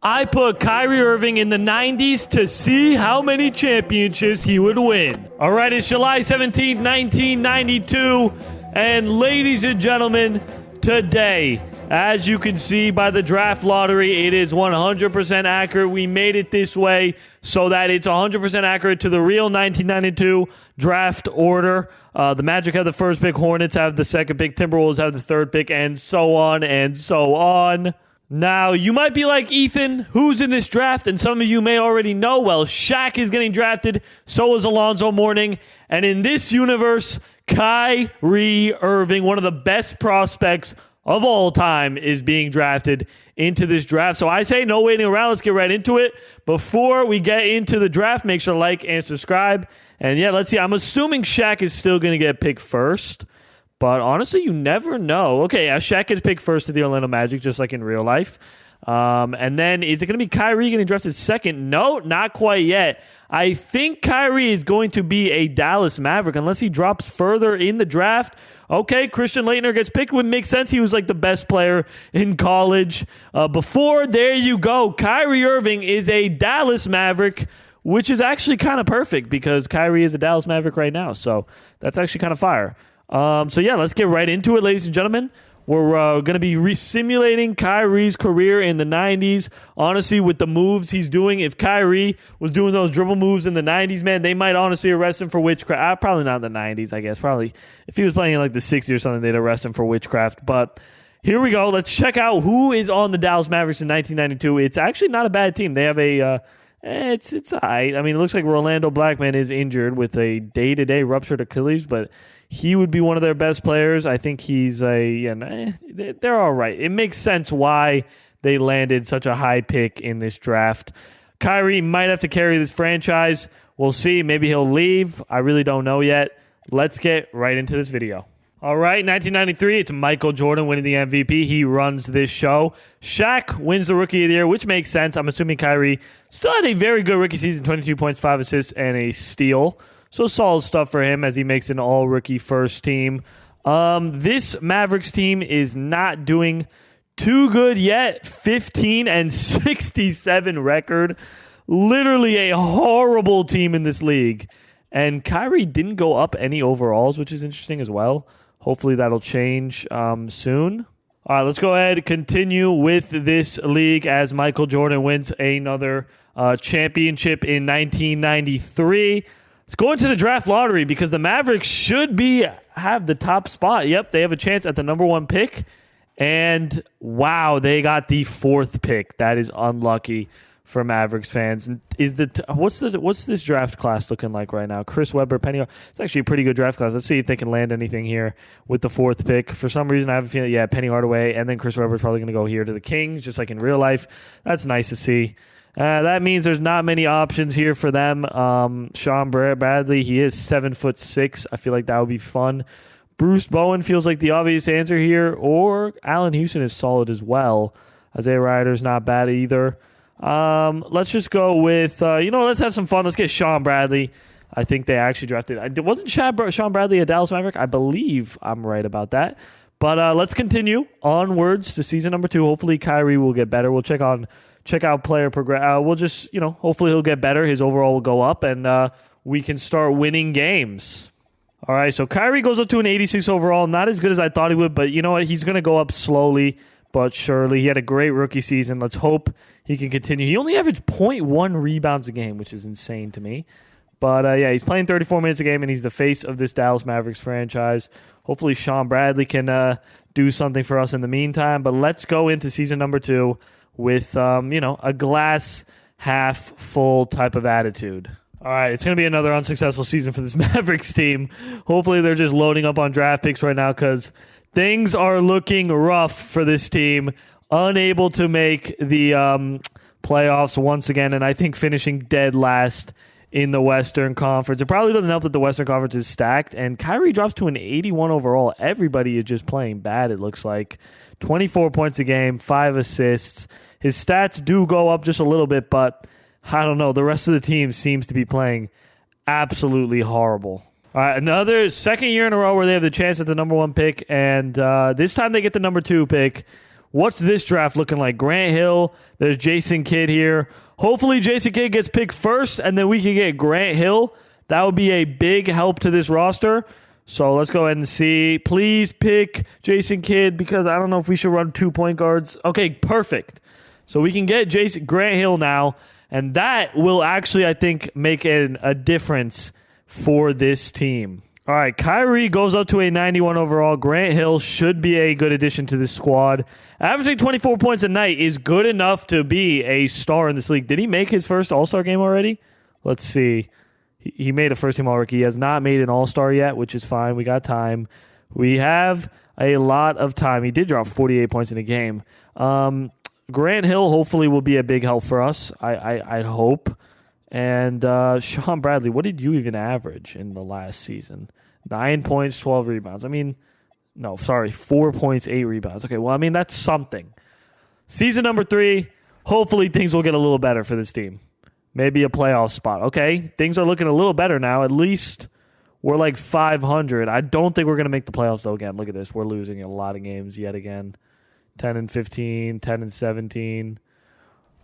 I put Kyrie Irving in the 90s to see how many championships he would win. All right, it's July 17th, 1992. And ladies and gentlemen, today, as you can see by the draft lottery, it is 100% accurate. We made it this way so that it's 100% accurate to the real 1992 draft order. The Magic have the first pick, Hornets have the second pick, Timberwolves have the third pick, and so on and so on. Now, you might be like, Ethan, who's in this draft? And some of you may already know. Well, Shaq is getting drafted. So is Alonzo Mourning. And in this universe, Kyrie Irving, one of the best prospects of all time, is being drafted into this draft. So I say no waiting around. Let's get right into it. Before we get into the draft, make sure to like and subscribe. And yeah, let's see. I'm assuming Shaq is still going to get picked first. But honestly, you never know. Okay, Shaq gets picked first to the Orlando Magic, just like in real life. And then, is it going to be Kyrie getting drafted second? No, not quite yet. I think Kyrie is going to be a Dallas Maverick, unless he drops further in the draft. Okay, Christian Laettner gets picked. Would make sense. He was like the best player in college before. There you go. Kyrie Irving is a Dallas Maverick, which is actually kind of perfect because Kyrie is a Dallas Maverick right now. So that's actually kind of fire. So yeah, let's get right into it, ladies and gentlemen. We're going to be simulating Kyrie's career in the 90s. Honestly, with the moves he's doing, if Kyrie was doing those dribble moves in the 90s, man, they might honestly arrest him for witchcraft. Probably not in the 90s, I guess. Probably if he was playing in like the 60s or something, they'd arrest him for witchcraft. But here we go. Let's check out who is on the Dallas Mavericks in 1992. It's actually not a bad team. They have a... It's all right. I mean, it looks like Rolando Blackman is injured with a day-to-day ruptured Achilles, but he would be one of their best players. I think he's they're all right. It makes sense why they landed such a high pick in this draft. Kyrie might have to carry this franchise. We'll see. Maybe he'll leave. I really don't know yet. Let's get right into this video. All right, 1993, it's Michael Jordan winning the MVP. He runs this show. Shaq wins the Rookie of the Year, which makes sense. I'm assuming Kyrie still had a very good rookie season, 22 points, 5 assists, and a steal. So solid stuff for him as he makes an all-rookie first team. This Mavericks team is not doing too good yet. 15-67 record. Literally a horrible team in this league. And Kyrie didn't go up any overalls, which is interesting as well. Hopefully that'll change soon. All right, let's go ahead and continue with this league as Michael Jordan wins another championship in 1993. Let's go into the draft lottery because the Mavericks should have the top spot. Yep, they have a chance at the number 1 pick. And wow, they got the 4th pick. That is unlucky for Mavericks fans. What's this draft class looking like right now? Chris Webber, Penny. It's actually a pretty good draft class. Let's see if they can land anything here with the 4th pick. For some reason, I have a feeling, Penny Hardaway, and then Chris Webber's probably going to go here to the Kings, just like in real life. That's nice to see. That means there's not many options here for them. Sean Bradley, he is 7'6". I feel like that would be fun. Bruce Bowen feels like the obvious answer here, or Allen Houston is solid as well. Isaiah Ryder's not bad either. Let's just go with, let's have some fun. Let's get Sean Bradley. I think they actually drafted. Wasn't Sean Bradley a Dallas Maverick? I believe I'm right about that. But let's continue onwards to season number 2. Hopefully Kyrie will get better. We'll check out player progress. We'll just, hopefully he'll get better. His overall will go up, and we can start winning games. All right, so Kyrie goes up to an 86 overall. Not as good as I thought he would, but you know what? He's going to go up slowly but surely. He had a great rookie season. Let's hope he can continue. He only averaged 0.1 rebounds a game, which is insane to me. But, he's playing 34 minutes a game, and he's the face of this Dallas Mavericks franchise. Hopefully Sean Bradley can do something for us in the meantime. But let's go into season number 2 with, a glass half full type of attitude. All right, it's going to be another unsuccessful season for this Mavericks team. Hopefully they're just loading up on draft picks right now because things are looking rough for this team. Unable to make the playoffs once again, and I think finishing dead last in the Western Conference. It probably doesn't help that the Western Conference is stacked, and Kyrie drops to an 81 overall. Everybody is just playing bad, it looks like. 24 points a game, 5 assists. His stats do go up just a little bit, but I don't know. The rest of the team seems to be playing absolutely horrible. All right, another second year in a row where they have the chance at the number 1 pick, and this time they get the number 2 pick. What's this draft looking like? Grant Hill. There's Jason Kidd here. Hopefully Jason Kidd gets picked first, and then we can get Grant Hill. That would be a big help to this roster. So let's go ahead and see. Please pick Jason Kidd because I don't know if we should run 2 point guards. Okay, perfect. So we can get Grant Hill now, and that will actually, I think, make a difference for this team. All right, Kyrie goes up to a 91 overall. Grant Hill should be a good addition to this squad. Averaging 24 points a night is good enough to be a star in this league. Did he make his first All-Star game already? Let's see. He made a first-team All-Rookie. He has not made an All-Star yet, which is fine. We got time. We have a lot of time. He did drop 48 points in a game. Grant Hill hopefully will be a big help for us. I hope. And Sean Bradley, what did you even average in the last season? 9 points, 12 rebounds. 4 points, 8 rebounds. Okay, well, that's something. Season number 3, hopefully things will get a little better for this team. Maybe a playoff spot. Okay, things are looking a little better now. At least we're like 500. I don't think we're going to make the playoffs, though, again. Look at this. We're losing a lot of games yet again. 10-15, 10-17.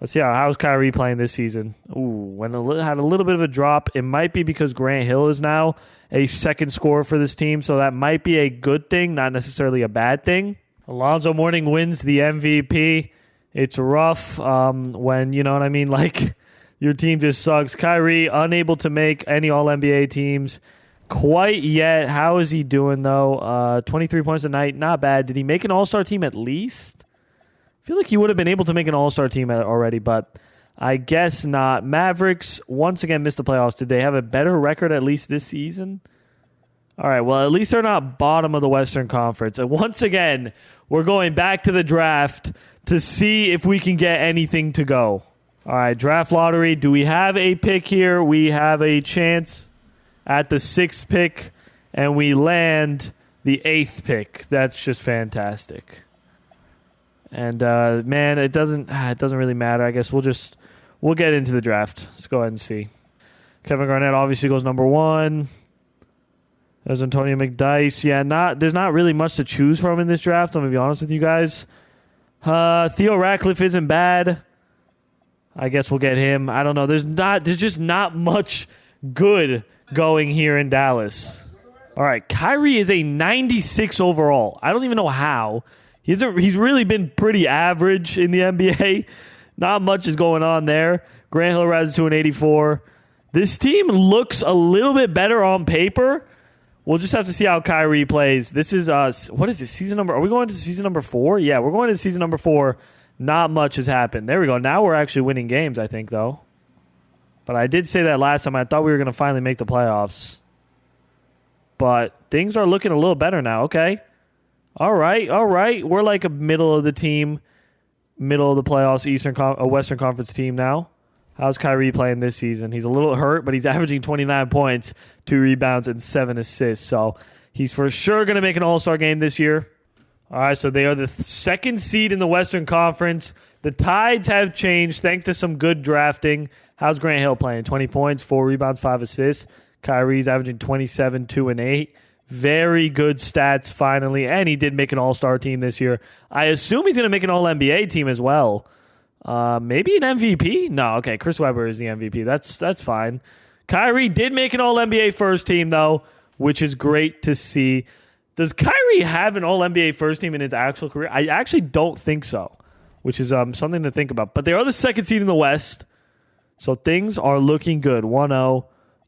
Let's see how's Kyrie playing this season. Had a little bit of a drop. It might be because Grant Hill is now a second scorer for this team, so that might be a good thing, not necessarily a bad thing. Alonzo Mourning wins the MVP. It's rough when, you know what I mean, like your team just sucks. Kyrie, unable to make any All-NBA teams quite yet. How is he doing, though? 23 points a night, not bad. Did he make an All-Star team at least? I feel like he would have been able to make an All-Star team already, but I guess not. Mavericks, once again, missed the playoffs. Did they have a better record at least this season? All right, well, at least they're not bottom of the Western Conference. And once again, we're going back to the draft to see if we can get anything to go. All right, draft lottery. Do we have a pick here? We have a chance at the 6th pick, and we land the 8th pick. That's just fantastic. And, man, it doesn't really matter. I guess we'll get into the draft. Let's go ahead and see. Kevin Garnett obviously goes number 1. There's Antonio McDyess. Yeah, there's not really much to choose from in this draft. I'm going to be honest with you guys. Theo Ratcliffe isn't bad. I guess we'll get him. I don't know. There's just not much good going here in Dallas. All right, Kyrie is a 96 overall. I don't even know how. He's really been pretty average in the NBA. Not much is going on there. Grant Hill rises to an 84. This team looks a little bit better on paper. We'll just have to see how Kyrie plays. This is what is this season number? Are we going to season number 4? Yeah, we're going to season number 4. Not much has happened. There we go. Now we're actually winning games, I think, though. But I did say that last time. I thought we were going to finally make the playoffs. But things are looking a little better now. Okay. All right. We're like a middle of the team, middle of the playoffs, Western Conference team now. How's Kyrie playing this season? He's a little hurt, but he's averaging 29 points, 2 rebounds, and 7 assists. So he's for sure going to make an All-Star game this year. All right, so they are the 2nd seed in the Western Conference. The tides have changed thanks to some good drafting. How's Grant Hill playing? 20 points, 4 rebounds, 5 assists. Kyrie's averaging 27, 2, and 8. Very good stats, finally. And he did make an All-Star team this year. I assume he's going to make an All-NBA team as well. Maybe an MVP? No, okay. Chris Webber is the MVP. That's fine. Kyrie did make an All-NBA first team, though, which is great to see. Does Kyrie have an All-NBA first team in his actual career? I actually don't think so, which is something to think about. But they are the 2nd seed in the West, so things are looking good. 1-0,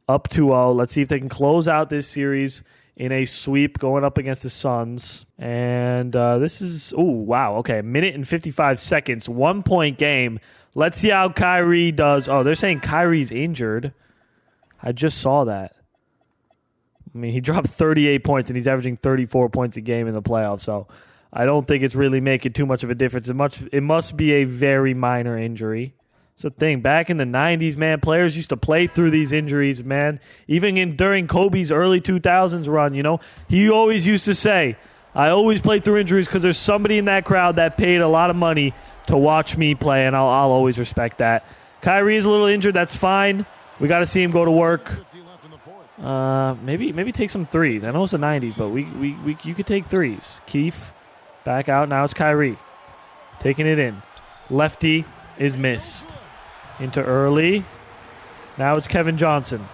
up 2-0. Let's see if they can close out this series in a sweep going up against the Suns. And this is, okay, 1 minute and 55 seconds, 1-point game. Let's see how Kyrie does. Oh, they're saying Kyrie's injured. I just saw that. He dropped 38 points, and he's averaging 34 points a game in the playoffs. So I don't think it's really making too much of a difference. It must be a very minor injury. It's the thing. Back in the 90s, man, players used to play through these injuries, man. Even during Kobe's early 2000s run, he always used to say, I always play through injuries because there's somebody in that crowd that paid a lot of money to watch me play, and I'll always respect that. Kyrie is a little injured. That's fine. We got to see him go to work. Maybe take some threes. I know it's the 90s, but you could take threes. Keith back out. Now it's Kyrie. Taking it in. Lefty is missed. Into early. Now it's Kevin Johnson.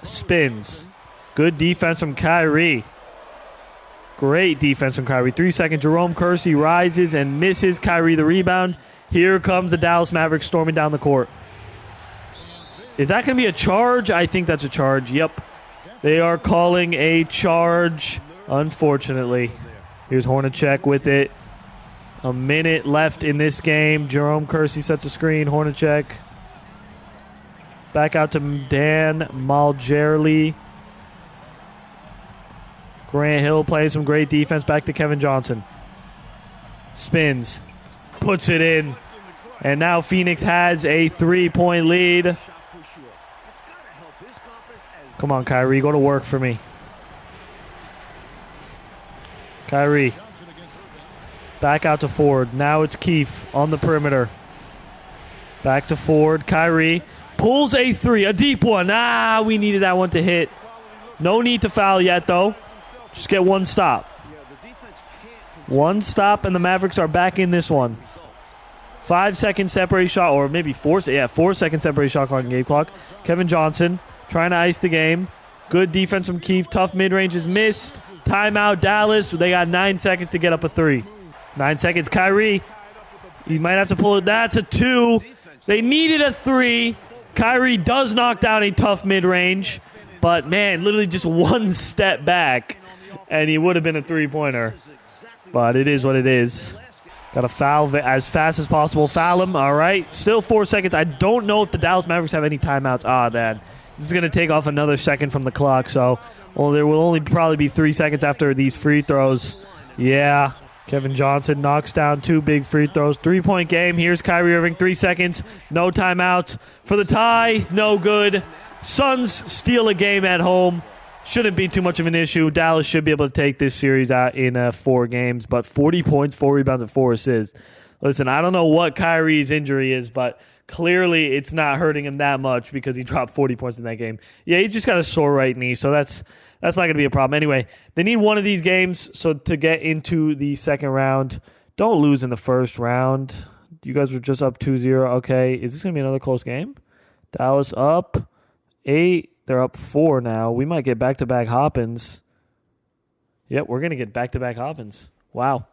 Spins. Good defense from Kyrie. Great defense from Kyrie. 3 seconds. Jerome Kersey rises and misses. Kyrie the rebound. Here comes the Dallas Mavericks storming down the court. Is that going to be a charge? I think that's a charge. Yep. They are calling a charge, unfortunately. Here's Hornacek with it. A minute left in this game. Jerome Kersey sets a screen. Hornacek. Back out to Dan Malgerli. Grant Hill playing some great defense. Back to Kevin Johnson. Spins. Puts it in. And now Phoenix has a 3-point lead. Come on, Kyrie. Go to work for me. Kyrie. Back out to Ford. Now it's Keefe on the perimeter. Back to Ford. Kyrie pulls a 3. A deep one. We needed that one to hit. No need to foul yet, though. Just get one stop. One stop, and the Mavericks are back in this one. 5-second separation shot, or maybe 4-second separation shot clock and game clock. Kevin Johnson trying to ice the game. Good defense from Keefe. Tough mid-range is missed. Timeout, Dallas. They got 9 seconds to get up a 3. 9 seconds. Kyrie. He might have to pull it. That's a 2. They needed a 3. Kyrie does knock down a tough mid-range. But, man, literally just one step back, and he would have been a 3-pointer. But it is what it is. Got to foul as fast as possible. Foul him. All right. Still 4 seconds. I don't know if the Dallas Mavericks have any timeouts. Man. This is going to take off another second from the clock. So, there will only probably be 3 seconds after these free throws. Yeah. Kevin Johnson knocks down 2 big free throws. 3-point game. Here's Kyrie Irving. 3 seconds. No timeouts. For the tie. No good. Suns steal a game at home. Shouldn't be too much of an issue. Dallas should be able to take this series out in 4 games. But 40 points, 4 rebounds, and 4 assists. Listen, I don't know what Kyrie's injury is, but clearly it's not hurting him that much because he dropped 40 points in that game. Yeah, he's just got a sore right knee, so that's not going to be a problem. Anyway, they need one of these games so to get into the second round. Don't lose in the first round. You guys were just up 2-0. Okay, is this going to be another close game? Dallas up 8. They're up 4 now. We might get back-to-back Hoppins. Yep, we're going to get back-to-back Hoppins. Wow.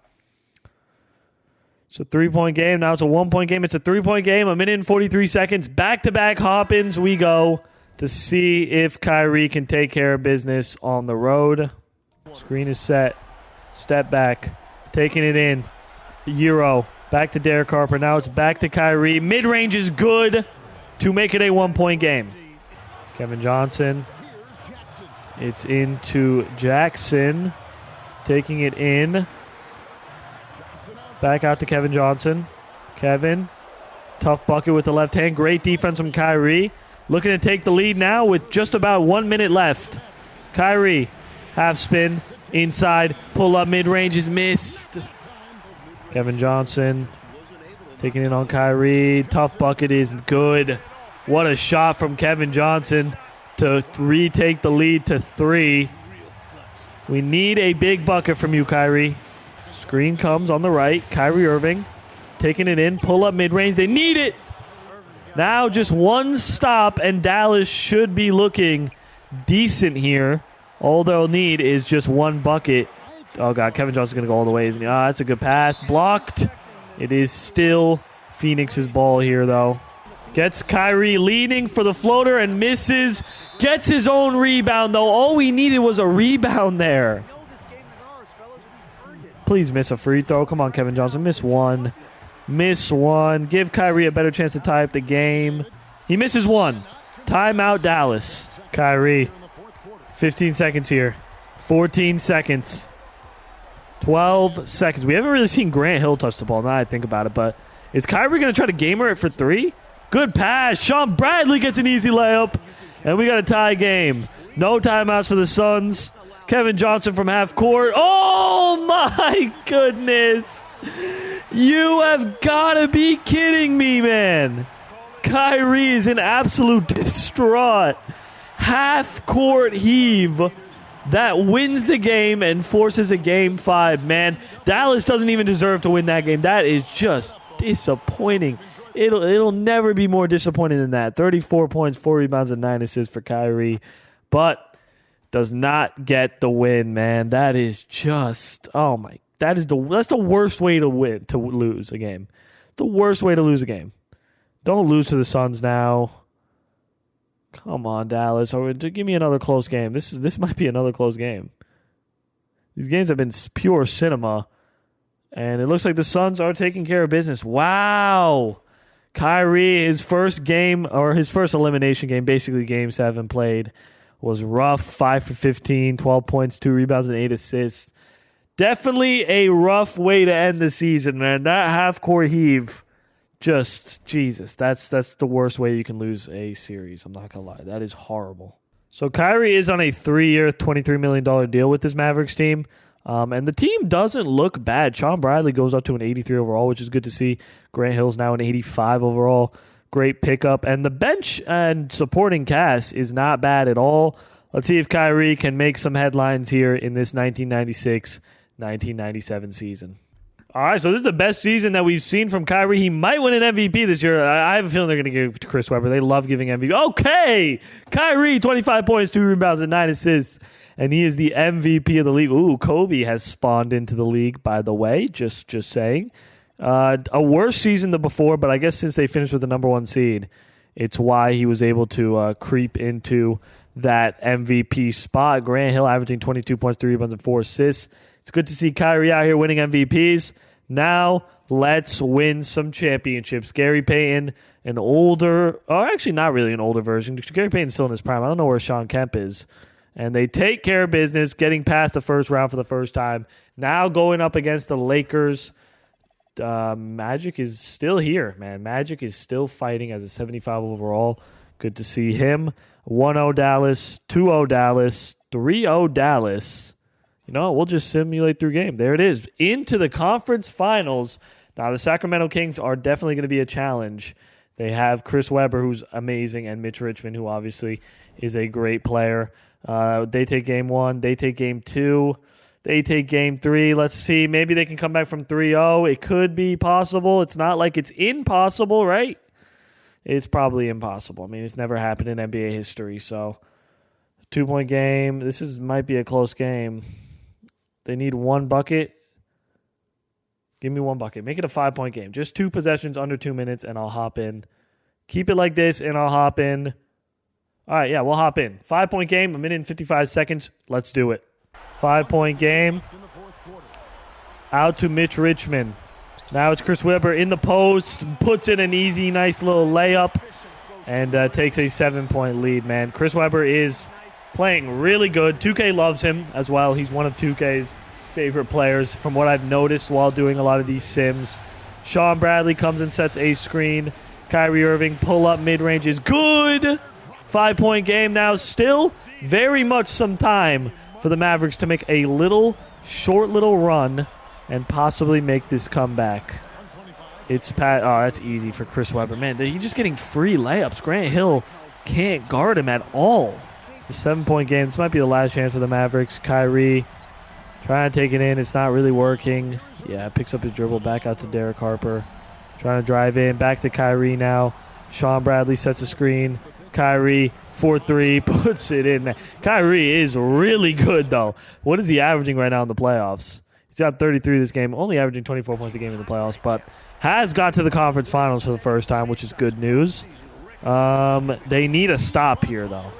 It's a 3-point game. Now it's a 1-point game. It's a 3-point game. 1 minute and 43 seconds. Back-to-back Hoppins we go to see if Kyrie can take care of business on the road. Screen is set. Step back. Taking it in. Euro. Back to Derek Harper. Now it's back to Kyrie. Mid-range is good to make it a 1-point game. Kevin Johnson. It's into Jackson. Taking it in. Back out to Kevin Johnson. Kevin. Tough bucket with the left hand. Great defense from Kyrie. Looking to take the lead now with just about 1 minute left. Kyrie. Half spin. Inside. Pull up mid-range is missed. Kevin Johnson. Taking it on Kyrie. Tough bucket is good. What a shot from Kevin Johnson to retake the lead to 3. We need a big bucket from you, Kyrie. Screen comes on the right. Kyrie Irving taking it in. Pull up mid-range. They need it. Now just one stop, and Dallas should be looking decent here. All they'll need is just one bucket. Oh, God. Kevin Johnson's going to go all the way, isn't he? That's a good pass. Blocked. It is still Phoenix's ball here, though. Gets Kyrie leading for the floater and misses. Gets his own rebound, though. All we needed was a rebound there. Please miss a free throw. Come on, Kevin Johnson. Miss one. Miss one. Give Kyrie a better chance to tie up the game. He misses one. Timeout, Dallas. Kyrie. 15 seconds here. 14 seconds. 12 seconds. We haven't really seen Grant Hill touch the ball, now I think about it, but is Kyrie going to try to gamer it for 3? Good pass. Sean Bradley gets an easy layup, and we got a tie game. No timeouts for the Suns. Kevin Johnson from half court. Oh, my goodness. You have got to be kidding me, man. Kyrie is in absolute distraught. Half court heave. that wins the game and forces a Game 5. Man, Dallas doesn't even deserve to win that game. That is just disappointing. It'll never be more disappointing than that. 34 points, 4 rebounds, and 9 assists for Kyrie. But does not get the win, man. That is just, that's the worst way to lose a game. The worst way to lose a game. Don't lose to the Suns now. Come on, Dallas. Give me another close game. This might be another close game. These games have been pure cinema. And it looks like the Suns are taking care of business. Wow. Kyrie, his first game, or his first elimination game, basically Game 7 played, was rough. 5 for 15, 12 points, 2 rebounds, and 8 assists. Definitely a rough way to end the season, man. That half-court heave, just, Jesus, that's the worst way you can lose a series. I'm not going to lie. That is horrible. So Kyrie is on a 3-year, $23 million deal with this Mavericks team. And the team doesn't look bad. Sean Bradley goes up to an 83 overall, which is good to see. Grant Hill's now an 85 overall. Great pickup. And the bench and supporting cast is not bad at all. Let's see if Kyrie can make some headlines here in this 1996-1997 season. All right, so this is the best season that we've seen from Kyrie. He might win an MVP this year. I have a feeling they're going to give it to Chris Webber. They love giving MVP. Okay, Kyrie, 25 points, 2 rebounds, and 9 assists. And he is the MVP of the league. Ooh, Kobe has spawned into the league, by the way. Just saying. A worse season than before, but I guess since they finished with the number 1 seed, it's why he was able to creep into that MVP spot. Grant Hill averaging 22 points, 3 rebounds, and 4 assists. It's good to see Kyrie out here winning MVPs. Now, let's win some championships. Gary Payton, an older, or actually not really an older version. Gary Payton's still in his prime. I don't know where Sean Kemp is. And they take care of business, getting past the first round for the first time. Now going up against the Lakers. Magic is still here, man. Magic is still fighting as a 75 overall. Good to see him. 1-0 Dallas, 2-0 Dallas, 3-0 Dallas. You know, we'll just simulate through game. There it is. Into the conference finals. Now, the Sacramento Kings are definitely going to be a challenge. They have Chris Webber, who's amazing, and Mitch Richmond, who obviously is a great player. They take game 1. They take game 2. They take game 3. Let's see. Maybe they can come back from 3-0. It could be possible. It's not like it's impossible, right? It's probably impossible. I mean, it's never happened in NBA history. So, 2-point game. This might be a close game. They need 1 bucket. Give me 1 bucket. Make it a 5-point game. Just 2 possessions under 2 minutes, and I'll hop in. Keep it like this, and I'll hop in. All right, yeah, we'll hop in. 5-point game, 1 minute and 55 seconds. Let's do it. 5-point game. Out to Mitch Richmond. Now it's Chris Webber in the post. Puts in an easy, nice little layup. And takes a 7-point lead, man. Chris Webber is playing really good. 2K loves him as well. He's one of 2K's favorite players from what I've noticed while doing a lot of these sims. Sean Bradley comes and sets a screen. Kyrie Irving pull-up mid-range is good. 5-point game now. Still very much some time for the Mavericks to make a short little run and possibly make this comeback. That's easy for Chris Webber. Man, he's just getting free layups. Grant Hill can't guard him at all. The 7-point game. This might be the last chance for the Mavericks. Kyrie trying to take it in. It's not really working. Yeah, picks up his dribble back out to Derek Harper. Trying to drive in. Back to Kyrie now. Sean Bradley sets a screen. Kyrie, 4-3, puts it in. Kyrie is really good, though. What is he averaging right now in the playoffs? He's got 33 this game, only averaging 24 points a game in the playoffs, but has got to the conference finals for the first time, which is good news. They need a stop here, though.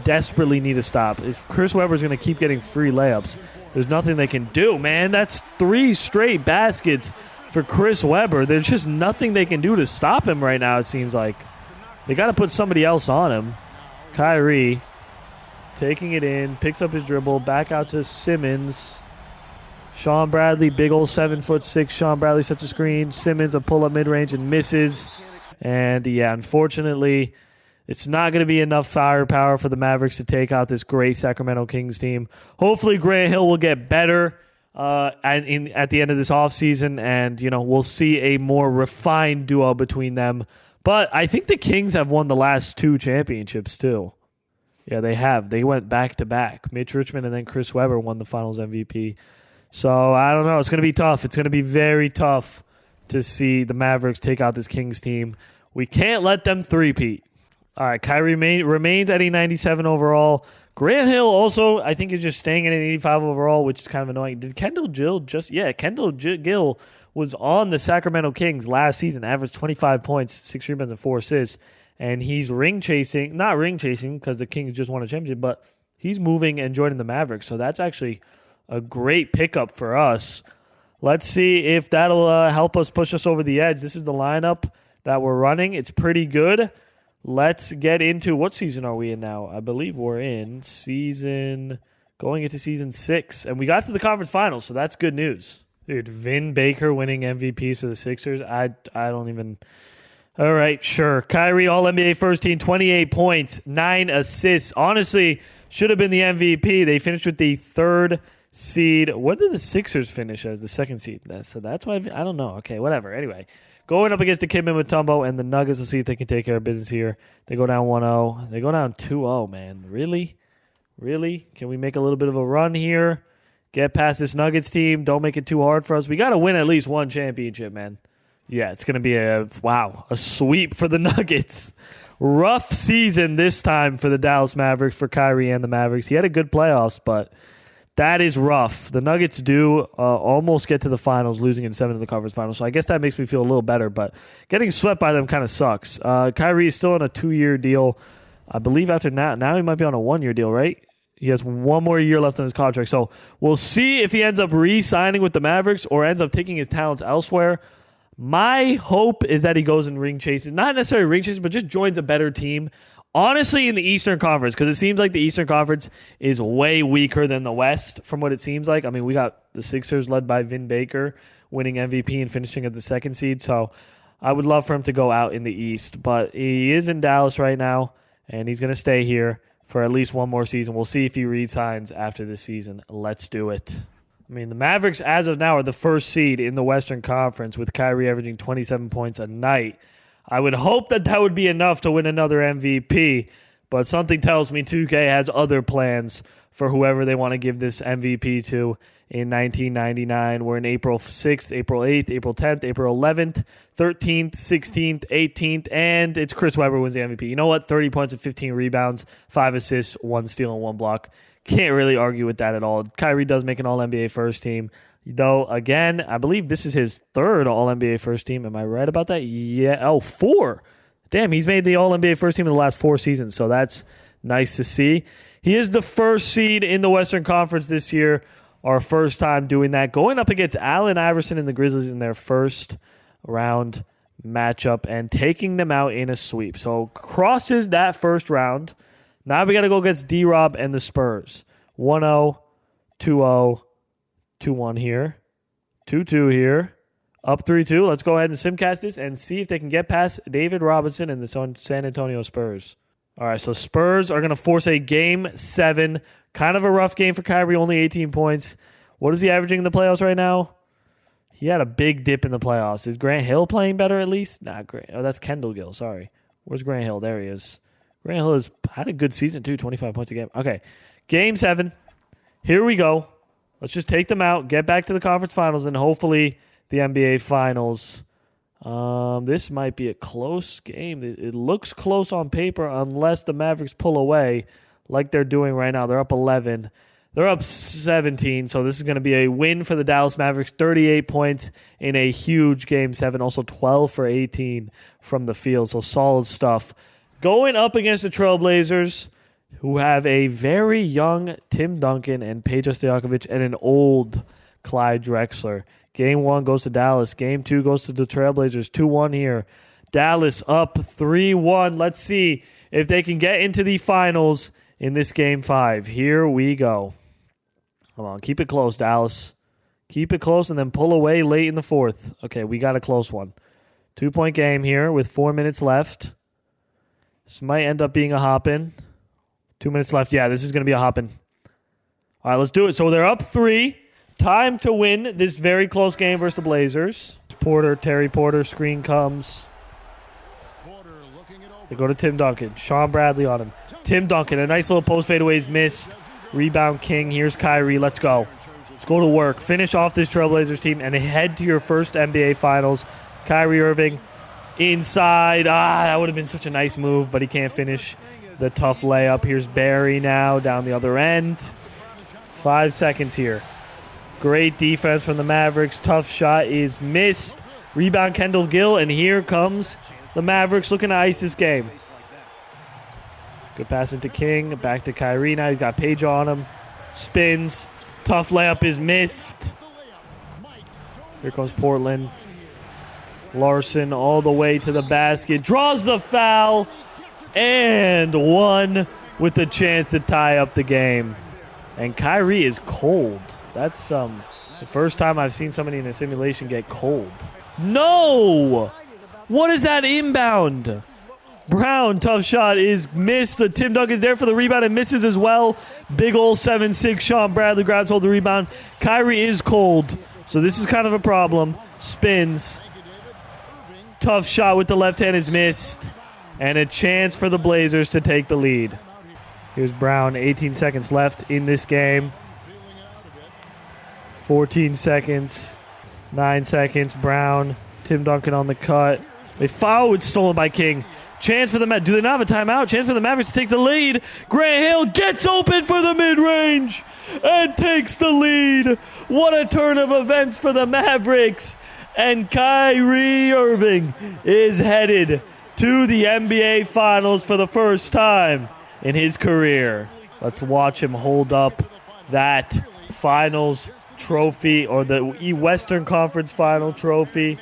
Desperately need a stop. If Chris Webber's going to keep getting free layups, there's nothing they can do, man. That's 3 straight baskets for Chris Webber. There's just nothing they can do to stop him right now, it seems like. They got to put somebody else on him. Kyrie taking it in, picks up his dribble, back out to Simmons. Sean Bradley, big old 7'6". Sean Bradley sets a screen. Simmons a pull-up mid-range and misses. And, yeah, unfortunately, it's not going to be enough firepower for the Mavericks to take out this great Sacramento Kings team. Hopefully Grant Hill will get better at the end of this offseason, and, we'll see a more refined duo between them. But I think the Kings have won the last 2 championships, too. Yeah, they have. They went back-to-back. Mitch Richmond and then Chris Webber won the Finals MVP. So, I don't know. It's going to be tough. It's going to be very tough to see the Mavericks take out this Kings team. We can't let them three-peat. All right, Kyrie remains at a 97 overall. Grant Hill also, I think, is just staying at an 85 overall, which is kind of annoying. Did Kendall Gill Kendall Gill was on the Sacramento Kings last season, averaged 25 points, 6 rebounds, and 4 assists. And he's not ring chasing because the Kings just won a championship, but he's moving and joining the Mavericks. So that's actually a great pickup for us. Let's see if that'll help us push us over the edge. This is the lineup that we're running. It's pretty good. Let's get into what season are we in now? I believe we're going into season 6. And we got to the conference finals, so that's good news. Dude, Vin Baker winning MVPs for the Sixers. I don't even... All right, sure. Kyrie, All-NBA first team, 28 points, 9 assists. Honestly, should have been the MVP. They finished with the 3rd seed. What did the Sixers finish as? The 2nd seed. So that's why I don't know. Okay, whatever. Anyway, going up against the Kidman Mutombo and the Nuggets. Let's see if they can take care of business here. They go down 1-0. They go down 2-0, man. Really? Really? Can we make a little bit of a run here? Get past this Nuggets team. Don't make it too hard for us. We got to win at least one championship, man. Yeah, it's going to be a sweep for the Nuggets. Rough season this time for the Dallas Mavericks, for Kyrie and the Mavericks. He had a good playoffs, but that is rough. The Nuggets do almost get to the finals, losing in 7 of the conference finals. So I guess that makes me feel a little better, but getting swept by them kind of sucks. Kyrie is still on a 2-year deal. I believe after now he might be on a 1-year deal, right? He has 1 more year left on his contract. So we'll see if he ends up re-signing with the Mavericks or ends up taking his talents elsewhere. My hope is that he goes and ring chases. Not necessarily ring chases, but just joins a better team. Honestly, in the Eastern Conference, because it seems like the Eastern Conference is way weaker than the West from what it seems like. I mean, we got the Sixers led by Vin Baker winning MVP and finishing at the 2nd seed. So I would love for him to go out in the East. But he is in Dallas right now, and he's going to stay here for at least 1 more season. We'll see if he re-signs after this season. Let's do it. I mean, the Mavericks, as of now, are the 1st seed in the Western Conference with Kyrie averaging 27 points a night. I would hope that would be enough to win another MVP, but something tells me 2K has other plans for whoever they want to give this MVP to in 1999. We're in April 6th, April 8th, April 10th, April 11th, 13th, 16th, 18th, and it's Chris Webber wins the MVP. You know what? 30 points and 15 rebounds, 5 assists, 1 steal, and 1 block. Can't really argue with that at all. Kyrie does make an All-NBA first team. Though, again, I believe this is his 3rd All-NBA first team. Am I right about that? Yeah. Oh, 4. Damn, he's made the All-NBA first team in the last 4 seasons, so that's nice to see. He is the 1st seed in the Western Conference this year. Our first time doing that. Going up against Allen Iverson and the Grizzlies in their first round matchup and taking them out in a sweep. So, crosses that first round. Now we got to go against D-Rob and the Spurs. 1-0, 2-0, 2-1 here, 2-2 here, up 3-2. Let's go ahead and simcast this and see if they can get past David Robinson and the San Antonio Spurs. All right, so Spurs are going to force a Game 7. Kind of a rough game for Kyrie, only 18 points. What is he averaging in the playoffs right now? He had a big dip in the playoffs. Is Grant Hill playing better at least? Nah, Grant. Oh, that's Kendall Gill, sorry. Where's Grant Hill? There he is. Grant Hill has had a good season, too, 25 points a game. Okay, Game 7. Here we go. Let's just take them out, get back to the conference finals, and hopefully the NBA finals. This might be a close game. It looks close on paper unless the Mavericks pull away like they're doing right now. They're up 11. They're up 17, so this is going to be a win for the Dallas Mavericks. 38 points in a huge Game 7. Also 12 for 18 from the field, so solid stuff. Going up against the Trailblazers, who have a very young Tim Duncan and Peja Stojakovic and an old Clyde Drexler. Game 1 goes to Dallas. Game 2 goes to the Trailblazers. 2-1 here. Dallas up 3-1. Let's see if they can get into the finals in this Game 5. Here we go. Come on, keep it close, Dallas. Keep it close and then pull away late in the 4th. Okay, we got a close one. 2-point game here with 4 minutes left. This might end up being a hop-in. 2 minutes left. Yeah, this is going to be a hop-in. All right, let's do it. So they're up 3. Time to win this very close game versus the Blazers. Terry Porter, screen comes. They go to Tim Duncan. Sean Bradley on him. Tim Duncan, a nice little post fadeaways missed. Rebound King. Here's Kyrie. Let's go. Let's go to work. Finish off this Trailblazers team and head to your first NBA Finals. Kyrie Irving inside. That would have been such a nice move, but he can't finish the tough layup. Here's Barry now down the other end. 5 seconds here. Great defense from the Mavericks. Tough shot is missed. Rebound Kendall Gill, and here comes the Mavericks looking to ice this game. Good pass into King. Back to Kyrie now. He's got Page on him. Spins. Tough layup is missed. Here comes Portland. Larson all the way to the basket. Draws the foul. And one with the chance to tie up the game. And Kyrie is cold. That's the first time I've seen somebody in a simulation get cold. No! What is that inbound? Brown, tough shot is missed. Tim Duncan is there for the rebound and misses as well. Big ol' 7'6". Sean Bradley grabs hold of the rebound. Kyrie is cold, so this is kind of a problem. Spins. Tough shot with the left hand is missed. And a chance for the Blazers to take the lead. Here's Brown, 18 seconds left in this game. 14 seconds. 9 seconds. Brown. Tim Duncan on the cut. They foul. It's stolen by King. Chance for the Mavericks. Do they not have a timeout? Chance for the Mavericks to take the lead. Grant Hill gets open for the mid-range and takes the lead. What a turn of events for the Mavericks. And Kyrie Irving is headed to the NBA Finals for the first time in his career. Let's watch him hold up that Finals trophy, or the Western Conference Final trophy.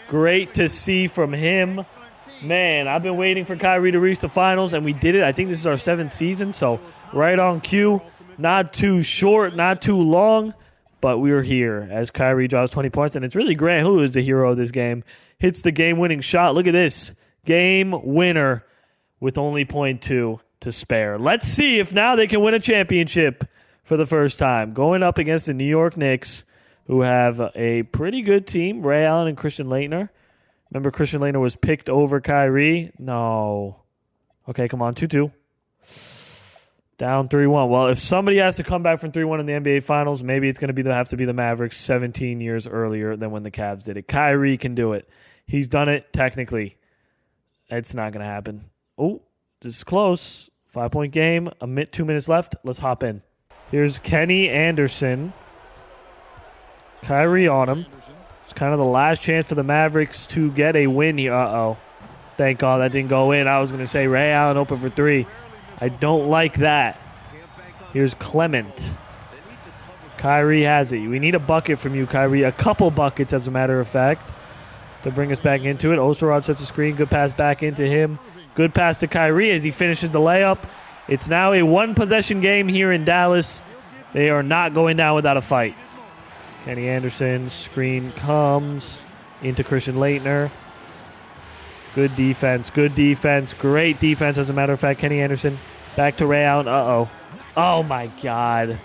Great to see from him. Man, I've been waiting for Kyrie to reach the Finals, and we did it. I think this is our 7th season, so right on cue. Not too short, not too long, but we were here as Kyrie drops 20 points, and it's really Grant who is the hero of this game. Hits the game-winning shot. Look at this. Game winner with only 0.2 to spare. Let's see if now they can win a championship for the first time. Going up against the New York Knicks, who have a pretty good team. Ray Allen and Christian Laettner. Remember Christian Laettner was picked over Kyrie? No. Okay, come on, 2-2. Down 3-1. Well, if somebody has to come back from 3-1 in the NBA Finals, maybe it's going to have to be the Mavericks 17 years earlier than when the Cavs did it. Kyrie can do it. He's done it technically. It's not going to happen. Oh, this is close. 5-point game. 2 minutes left. Let's hop in. Here's Kenny Anderson. Kyrie on him. It's kind of the last chance for the Mavericks to get a win here. Uh-oh. Thank God that didn't go in. I was going to say Ray Allen open for 3. I don't like that. Here's Clement. Kyrie has it. We need a bucket from you, Kyrie. A couple buckets, as a matter of fact, to bring us back into it. Osterrod sets a screen. Good pass back into him. Good pass to Kyrie as he finishes the layup. It's now a one-possession game here in Dallas. They are not going down without a fight. Kenny Anderson, screen comes into Christian Laettner. Good defense, great defense, as a matter of fact. Kenny Anderson back to Ray Allen. Uh-oh. Oh, my God.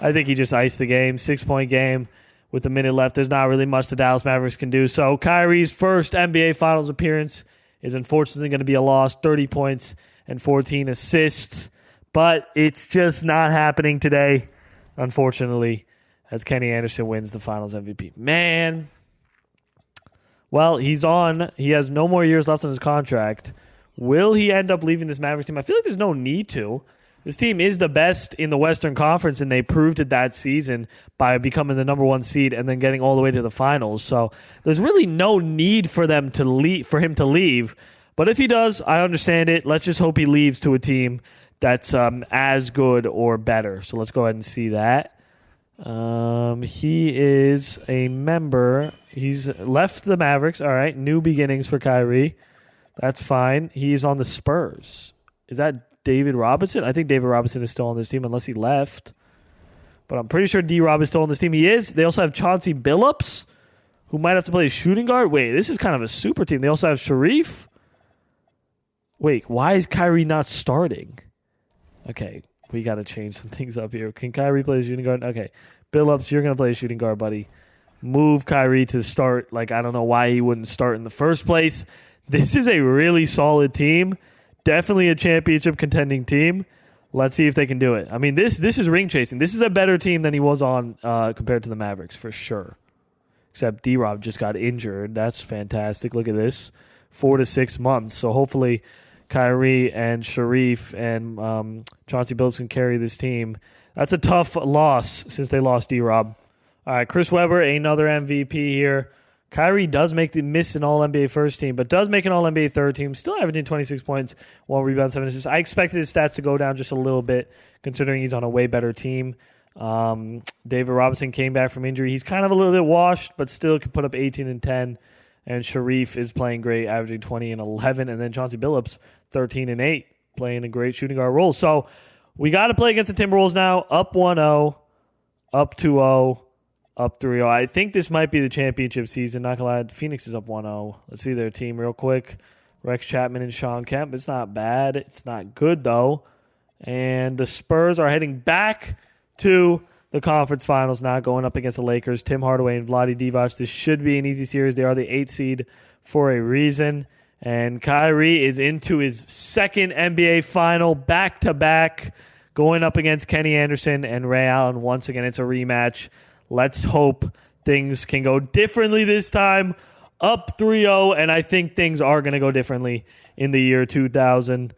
I think he just iced the game. 6-point game with a minute left. There's not really much the Dallas Mavericks can do. So Kyrie's first NBA Finals appearance is unfortunately going to be a loss. 30 points and 14 assists. But it's just not happening today, unfortunately, as Kenny Anderson wins the Finals MVP. Man. Well, he's on. He has no more years left on his contract. Will he end up leaving this Mavericks team? I feel like there's no need to. This team is the best in the Western Conference, and they proved it that season by becoming the number 1 seed and then getting all the way to the Finals. So there's really no need for them to leave, for him to leave. But if he does, I understand it. Let's just hope he leaves to a team that's as good or better. So let's go ahead and see that. He is a member. He's left the Mavericks. All right, new beginnings for Kyrie. That's fine. He's on the Spurs. Is that David Robinson? I think David Robinson is still on this team unless he left. But I'm pretty sure D-Rob is still on this team. He is. They also have Chauncey Billups, who might have to play shooting guard. Wait, this is kind of a super team. They also have Sharif. Wait, why is Kyrie not starting? Okay, we got to change some things up here. Can Kyrie play the shooting guard? Okay, Billups, you're going to play shooting guard, buddy. Move Kyrie to start. Like, I don't know why he wouldn't start in the first place. This is a really solid team. Definitely a championship contending team. Let's see if they can do it. I mean, this is ring chasing. This is a better team than he was on compared to the Mavericks for sure. Except D-Rob just got injured. That's fantastic. Look at this. 4 to 6 months. So hopefully Kyrie and Sharif and Chauncey Billups can carry this team. That's a tough loss since they lost D-Rob. All right, Chris Webber, another MVP here. Kyrie does make the miss an All-NBA first team, but does make an All-NBA third team. Still averaging 26 points, 1 rebound, 7 assists. I expected his stats to go down just a little bit, considering he's on a way better team. David Robinson came back from injury. He's kind of a little bit washed, but still can put up 18 and 10. And Sharif is playing great, averaging 20 and 11. And then Chauncey Billups, 13 and 8, playing a great shooting guard role. So we got to play against the Timberwolves now. Up 1-0, up 2-0, up 3-0. I think this might be the championship season. Not going to lie, Phoenix is up 1-0. Let's see their team real quick. Rex Chapman and Sean Kemp. It's not bad. It's not good, though. And the Spurs are heading back to the conference finals now, going up against the Lakers. Tim Hardaway and Vlade Divac. This should be an easy series. They are the 8th seed for a reason. And Kyrie is into his second NBA final back-to-back, going up against Kenny Anderson and Ray Allen. Once again, it's a rematch. Let's hope things can go differently this time. Up 3-0, and I think things are going to go differently in the year 2000.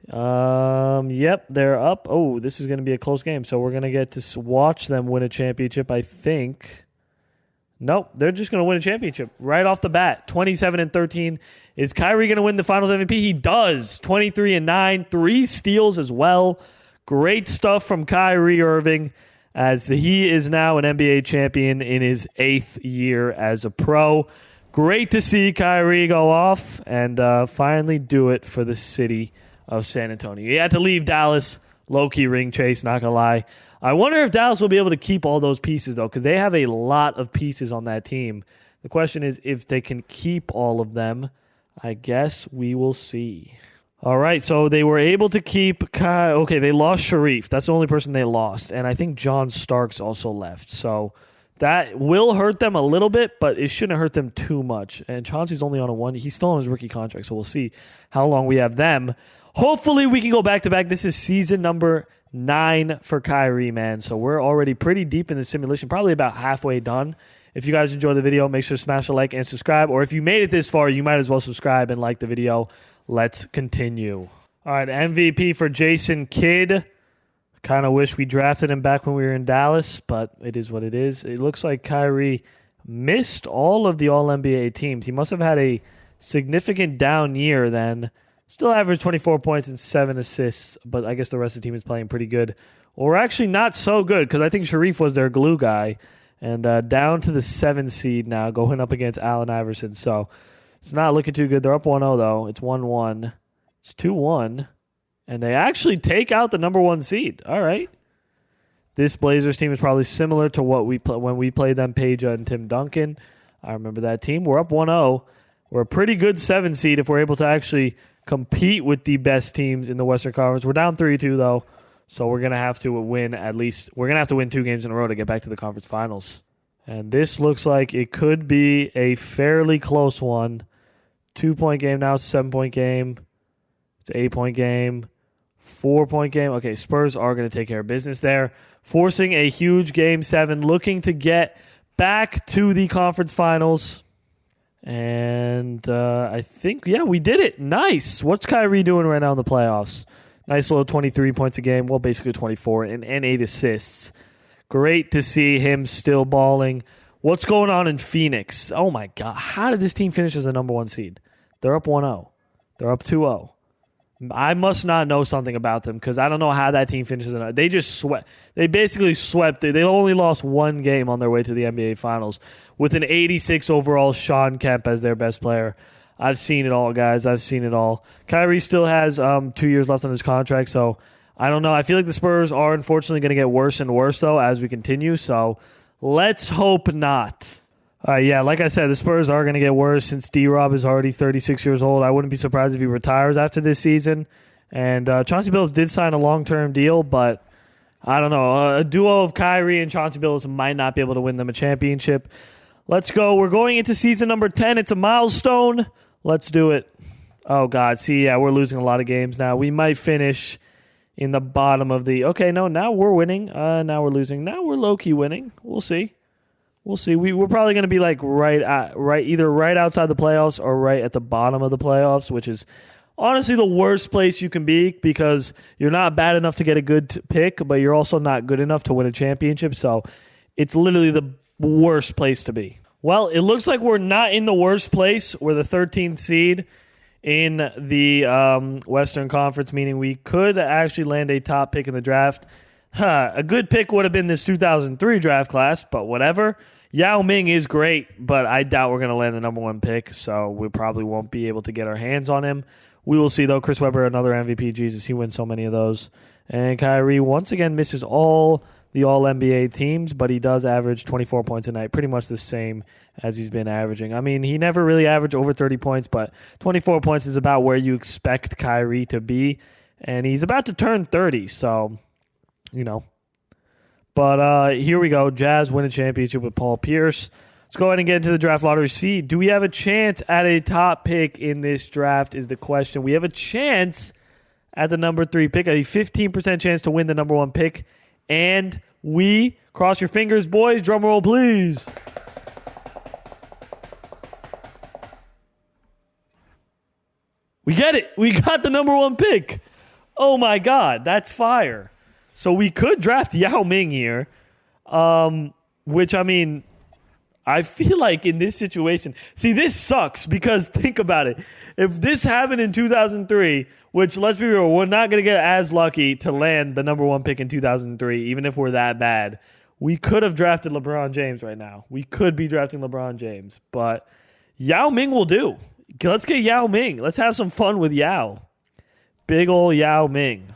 Yep, they're up. Oh, this is going to be a close game, so we're going to get to watch them win a championship, I think. Nope, they're just going to win a championship right off the bat. 27 and 13. Is Kyrie going to win the Finals MVP? He does. 23 and 9, 3 steals as well. Great stuff from Kyrie Irving, as he is now an NBA champion in his 8th year as a pro. Great to see Kyrie go off and finally do it for the city of San Antonio. He had to leave Dallas, low-key ring chase, not going to lie. I wonder if Dallas will be able to keep all those pieces, though, because they have a lot of pieces on that team. The question is if they can keep all of them. I guess we will see. All right, so they were able to keep okay, they lost Sharif. That's the only person they lost. And I think John Starks also left. So that will hurt them a little bit, but it shouldn't hurt them too much. And Chauncey's only on a 1. He's still on his rookie contract, so we'll see how long we have them. Hopefully we can go back-to-back. This is season number 9 for Kyrie, man. So we're already pretty deep in the simulation, probably about halfway done. If you guys enjoyed the video, make sure to smash a like and subscribe. Or if you made it this far, you might as well subscribe and like the video. Let's continue. All right, MVP for Jason Kidd. Kind of wish we drafted him back when we were in Dallas, but it is what it is. It looks like Kyrie missed all of the All-NBA teams. He must have had a significant down year then. Still averaged 24 points and 7 assists, but I guess the rest of the team is playing pretty good. Or actually not so good, because I think Sharif was their glue guy. And down to the 7th seed now, going up against Allen Iverson. So it's not looking too good. They're up 1-0, though. It's 1-1. It's 2-1. And they actually take out the number 1 seed. All right. This Blazers team is probably similar to what we when we played them, Peja and Tim Duncan. I remember that team. We're up 1-0. We're a pretty good 7 seed if we're able to actually compete with the best teams in the Western Conference. We're down 3-2, though. So we're going to have to win at least. We're going to have to win 2 games in a row to get back to the conference finals. And this looks like it could be a fairly close one. 2-point game now. It's a 7-point game. It's an 8-point game. 4-point game. Okay, Spurs are going to take care of business there. Forcing a huge Game 7. Looking to get back to the conference finals. And I think, yeah, we did it. Nice. What's Kyrie doing right now in the playoffs? Nice little 23 points a game. Well, basically 24 and 8 assists. Great to see him still balling. What's going on in Phoenix? Oh, my God. How did this team finish as a number 1 seed? They're up 1-0. They're up 2-0. I must not know something about them because I don't know how that team finishes. They just swept. They basically swept. They only lost 1 game on their way to the NBA Finals with an 86 overall Sean Kemp as their best player. I've seen it all, guys. I've seen it all. Kyrie still has 2 years left on his contract, so I don't know. I feel like the Spurs are unfortunately going to get worse and worse, though, as we continue, so let's hope not. Yeah, like I said, the Spurs are going to get worse since D-Rob is already 36 years old. I wouldn't be surprised if he retires after this season. And Chauncey Billups did sign a long-term deal, but I don't know. A duo of Kyrie and Chauncey Billups might not be able to win them a championship. Let's go. We're going into season number 10. It's a milestone. Let's do it. Oh, God. See, yeah, we're losing a lot of games now. We might finish in the bottom of the... Okay, no, now we're winning. Now we're losing. Now we're low-key winning. We'll see. We'll see. We're probably going to be like either right outside the playoffs or right at the bottom of the playoffs, which is honestly the worst place you can be because you're not bad enough to get a good pick, but you're also not good enough to win a championship. So it's literally the worst place to be. Well, it looks like we're not in the worst place. We're the 13th seed in the Western Conference, meaning we could actually land a top pick in the draft. A good pick would have been this 2003 draft class, but whatever. Yao Ming is great, but I doubt we're going to land the number one pick, so we probably won't be able to get our hands on him. We will see, though. Chris Webber, another MVP. Jesus, he wins so many of those. And Kyrie, once again, misses all the All-NBA teams, but he does average 24 points a night, pretty much the same as he's been averaging. I mean, he never really averaged over 30 points, but 24 points is about where you expect Kyrie to be, and he's about to turn 30, so, you know. But here we go. Jazz win a championship with Paul Pierce. Let's go ahead and get into the draft lottery. See, do we have a chance at a top pick in this draft is the question. We have a chance at the number 3 pick, a 15% chance to win the number 1 pick. And we, cross your fingers, boys, drum roll, please. We get it. We got the number 1 pick. Oh, my God. That's fire. So we could draft Yao Ming here, which, I mean, I feel like in this situation, see, this sucks because think about it. If this happened in 2003, which, let's be real, we're not going to get as lucky to land the number 1 pick in 2003, even if we're that bad. We could have drafted LeBron James right now. We could be drafting LeBron James, but Yao Ming will do. Let's get Yao Ming. Let's have some fun with Yao. Big ol' Yao Ming.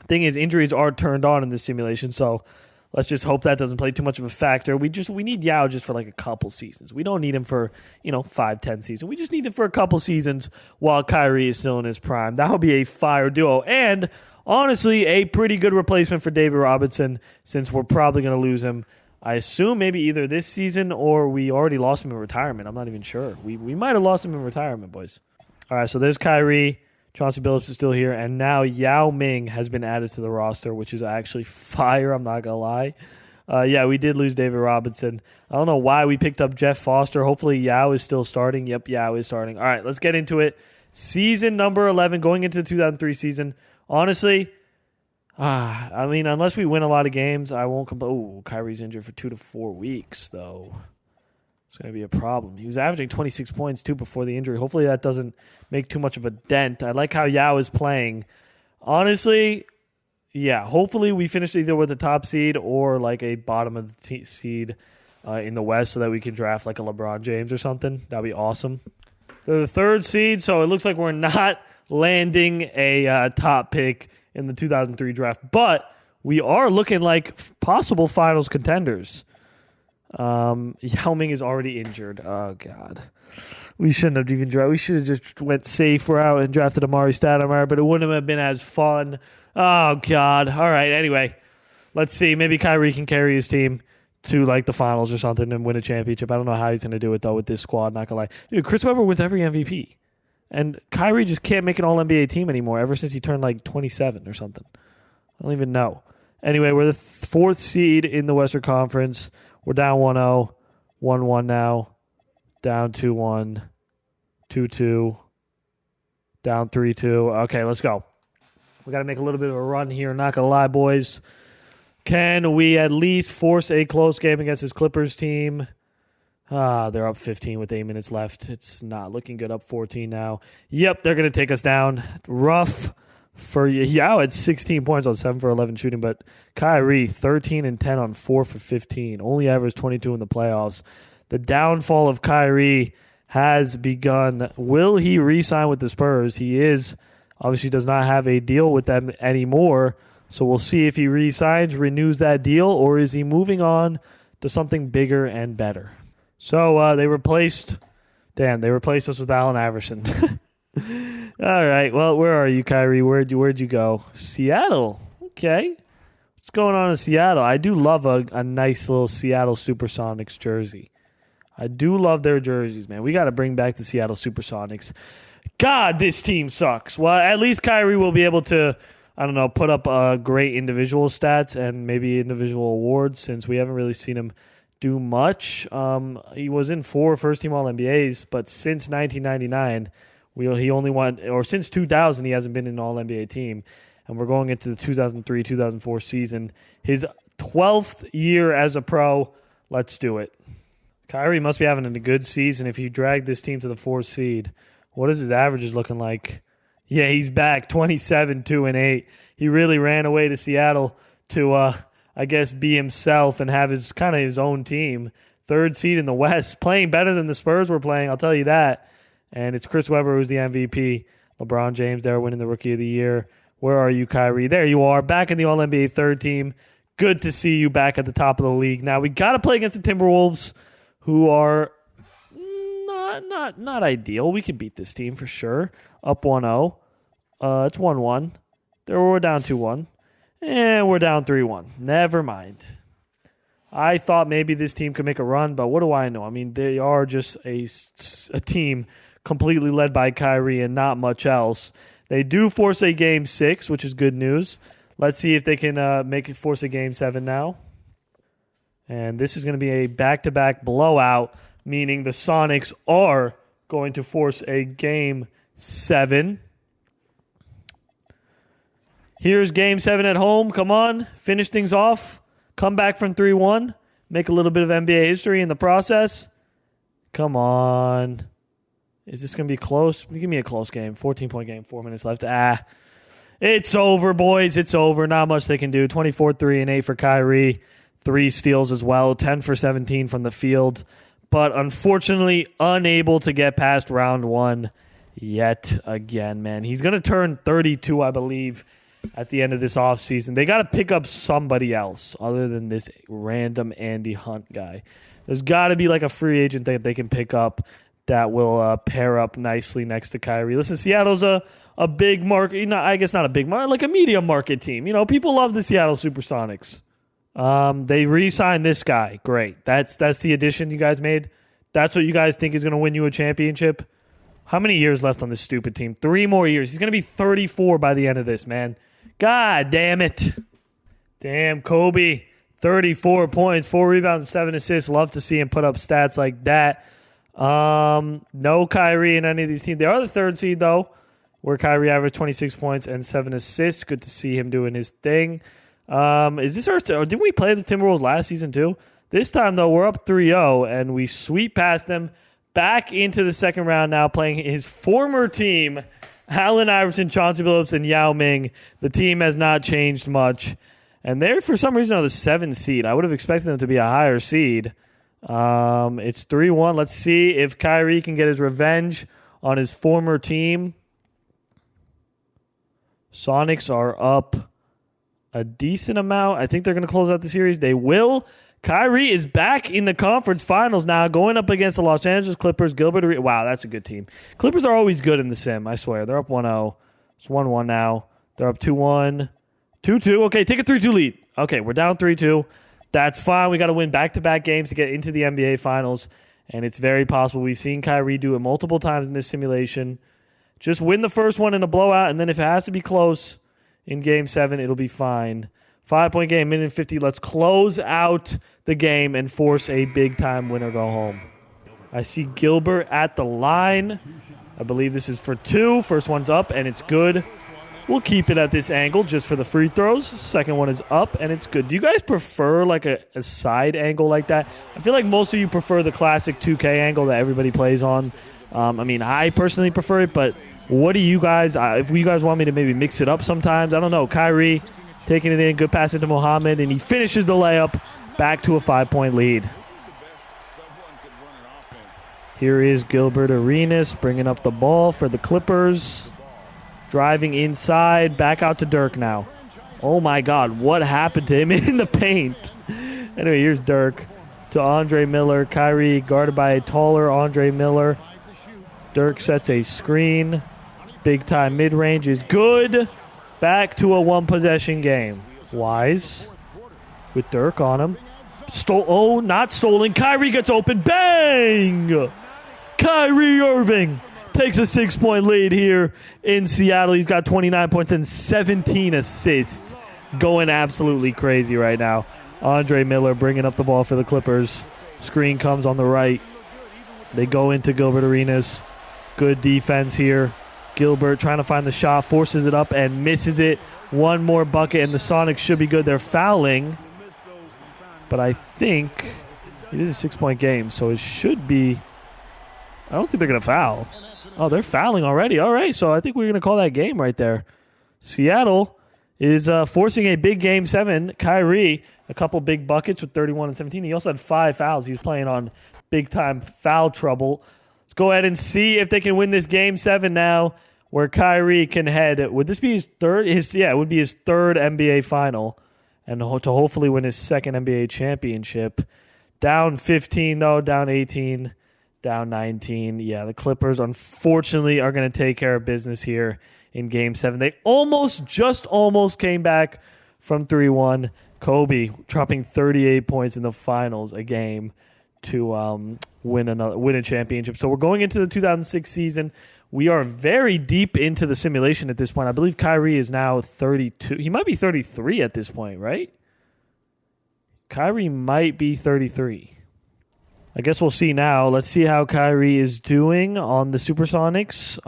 Thing is, injuries are turned on in this simulation, so let's just hope that doesn't play too much of a factor. We need Yao just for like a couple seasons. We don't need him for, 5-10 seasons. We just need him for a couple seasons while Kyrie is still in his prime. That would be a fire duo. And honestly, a pretty good replacement for David Robinson since we're probably going to lose him. I assume maybe either this season or we already lost him in retirement. I'm not even sure. We might have lost him in retirement, boys. All right, so there's Kyrie. Chauncey Billups is still here, and now Yao Ming has been added to the roster, which is actually fire, I'm not going to lie. Yeah, we did lose David Robinson. I don't know why we picked up Jeff Foster. Hopefully Yao is still starting. Yep, Yao is starting. All right, let's get into it. Season number 11, going into the 2003 season. Honestly, I mean, unless we win a lot of games, I won't complain. Oh, Kyrie's injured for 2 to 4 weeks, though. It's going to be a problem. He was averaging 26 points, too, before the injury. Hopefully that doesn't make too much of a dent. I like how Yao is playing. Honestly, yeah, hopefully we finish either with a top seed or like a bottom of the seed in the West so that we can draft like a LeBron James or something. That would be awesome. They're the 3rd seed, so it looks like we're not landing a top pick in the 2003 draft. But we are looking like possible finals contenders. Yao Ming is already injured. Oh, God. We shouldn't have even drafted. We should have just went safe route and drafted Amari Stoudemire, but it wouldn't have been as fun. Oh, God. All right, anyway. Let's see. Maybe Kyrie can carry his team to, like, the finals or something and win a championship. I don't know how he's going to do it, though, with this squad. Not going to lie. Dude, Chris Webber wins every MVP. And Kyrie just can't make an All-NBA team anymore ever since he turned, like, 27 or something. I don't even know. Anyway, we're the 4th seed in the Western Conference. We're down 1-0, 1-1 now, down 2-1, 2-2, down 3-2. Okay, let's go. We got to make a little bit of a run here. Not going to lie, boys. Can we at least force a close game against this Clippers team? They're up 15 with 8 minutes left. It's not looking good. Up 14 now. Yep, they're going to take us down. Rough for Yao at 16 points on 7 for 11 shooting, but Kyrie 13 and 10 on 4 for 15. Only averaged 22 in the playoffs. The downfall of Kyrie has begun. Will he re-sign with the Spurs? He obviously does not have a deal with them anymore, so we'll see if he re-signs, renews that deal, or is he moving on to something bigger and better. So they replaced us with Allen Iverson. All right. Well, where are you, Kyrie? Where'd you go? Seattle. Okay. What's going on in Seattle? I do love a nice little Seattle Supersonics jersey. I do love their jerseys, man. We got to bring back the Seattle Supersonics. God, this team sucks. Well, at least Kyrie will be able to, I don't know, put up great individual stats and maybe individual awards since we haven't really seen him do much. He was in 4 first-team All-NBAs, but since 1999, he only won, or since 2000, he hasn't been in an All-NBA team. And we're going into the 2003-2004 season. His 12th year as a pro. Let's do it. Kyrie must be having a good season if you drag this team to the 4th seed. What is his averages looking like? Yeah, he's back, 27, 2, and 8. He really ran away to Seattle to, I guess, be himself and have his kind of his own team. 3rd seed in the West, playing better than the Spurs were playing, I'll tell you that. And it's Chris Webber who's the MVP. LeBron James there winning the Rookie of the Year. Where are you, Kyrie? There you are, back in the All-NBA 3rd team. Good to see you back at the top of the league. Now, we got to play against the Timberwolves, who are not ideal. We can beat this team for sure. Up 1-0. It's 1-1. We're down 2-1. And we're down 3-1. Never mind. I thought maybe this team could make a run, but what do I know? I mean, they are just a team completely led by Kyrie and not much else. They do force a Game 6, which is good news. Let's see if they can force a Game 7 now. And this is going to be a back-to-back blowout, meaning the Sonics are going to force a Game 7. Here's Game 7 at home. Come on, finish things off. Come back from 3-1. Make a little bit of NBA history in the process. Come on. Is this going to be close? Give me a close game. 14-point game, 4 minutes left. It's over, boys. It's over. Not much they can do. 24, 3, and 8 for Kyrie. 3 steals as well. 10 for 17 from the field. But unfortunately, unable to get past round 1 yet again, man. He's going to turn 32, I believe, at the end of this offseason. They got to pick up somebody else other than this random Andy Hunt guy. There's got to be like a free agent that they can pick up that will pair up nicely next to Kyrie. Listen, Seattle's a big market, I guess not a big market, like a medium market team. You know, people love the Seattle Supersonics. They re-signed this guy. Great. That's the addition you guys made. That's what you guys think is going to win you a championship. How many years left on this stupid team? 3 more years. He's going to be 34 by the end of this, man. God damn it. Damn, Kobe. 34 points, 4 rebounds, 7 assists. Love to see him put up stats like that. No Kyrie in any of these teams. They are the 3rd seed, though, where Kyrie averaged 26 points and 7 assists. Good to see him doing his thing. Is this our... Didn't we play the Timberwolves last season, too? This time, though, we're up 3-0, and we sweep past them back into the second round now, playing his former team, Allen Iverson, Chauncey Billups, and Yao Ming. The team has not changed much. And they're, for some reason, on the 7th seed. I would have expected them to be a higher seed. It's 3-1. Let's see if Kyrie can get his revenge on his former team. Sonics are up a decent amount. I think they're going to close out the series. They will. Kyrie is back in the conference finals now, going up against the Los Angeles Clippers. Wow, that's a good team. Clippers are always good in the sim, I swear. They're up 1-0. It's 1-1 now. They're up 2-1. 2-2. Okay, take a 3-2 lead. Okay, we're down 3-2. That's fine. We got to win back-to-back games to get into the NBA Finals, and it's very possible. We've seen Kyrie do it multiple times in this simulation. Just win the first one in a blowout, and then if it has to be close in Game 7, it'll be fine. 5-point game, minute 50. Let's close out the game and force a big-time winner go home. I see Gilbert at the line. I believe this is for 2. First one's up, and it's good. We'll keep it at this angle just for the free throws. Second one is up, and it's good. Do you guys prefer like a side angle like that? I feel like most of you prefer the classic 2K angle that everybody plays on. I mean, I personally prefer it, but what do you guys, if you guys want me to maybe mix it up sometimes, I don't know. Kyrie taking it in, good pass into Mohammed, and he finishes the layup back to a 5-point lead. Here is Gilbert Arenas bringing up the ball for the Clippers. Driving inside, back out to Dirk now. Oh my God, what happened to him in the paint? Anyway, here's Dirk to Andre Miller. Kyrie guarded by a taller Andre Miller. Dirk sets a screen. Big time mid-range is good. Back to a 1-possession game. Wise with Dirk on him. Not stolen. Kyrie gets open. Bang! Kyrie Irving takes a 6-point lead here in Seattle. He's got 29 points and 17 assists. Going absolutely crazy right now. Andre Miller bringing up the ball for the Clippers. Screen comes on the right. They go into Gilbert Arenas. Good defense here. Gilbert trying to find the shot, forces it up and misses it. One more bucket and the Sonics should be good. They're fouling. But I think it is a 6-point game, so it should be. I don't think they're going to foul. Oh, they're fouling already. All right, so I think we're going to call that game right there. Seattle is forcing a big Game 7. Kyrie, a couple big buckets with 31 and 17. He also had 5 fouls. He was playing on big-time foul trouble. Let's go ahead and see if they can win this Game 7 now, where Kyrie can head. Would this be his third? It would be his third NBA final, and to hopefully win his second NBA championship. Down 15, though. Down 18. Down 19. Yeah, the Clippers, unfortunately, are going to take care of business here in Game 7. They almost came back from 3-1. Kobe dropping 38 points in the finals a game to win a championship. So we're going into the 2006 season. We are very deep into the simulation at this point. I believe Kyrie is now 32. He might be 33 at this point, right? Kyrie might be 33. I guess we'll see now. Let's see how Kyrie is doing on the Supersonics.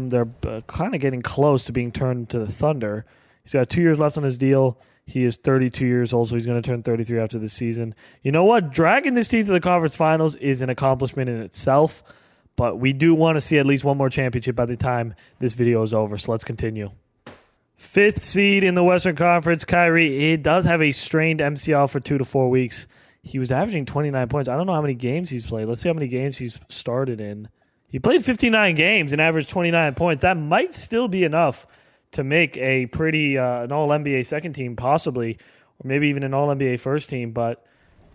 They're kind of getting close to being turned to the Thunder. He's got 2 years left on his deal. He is 32 years old, so he's going to turn 33 after this season. You know what? Dragging this team to the conference finals is an accomplishment in itself, but we do want to see at least one more championship by the time this video is over, so let's continue. 5th seed in the Western Conference, Kyrie. He does have a strained MCL for 2 to 4 weeks. He was averaging 29 points. I don't know how many games he's played. Let's see how many games he's started in. He played 59 games and averaged 29 points. That might still be enough to make a pretty an All-NBA second team, possibly, or maybe even an All-NBA first team. But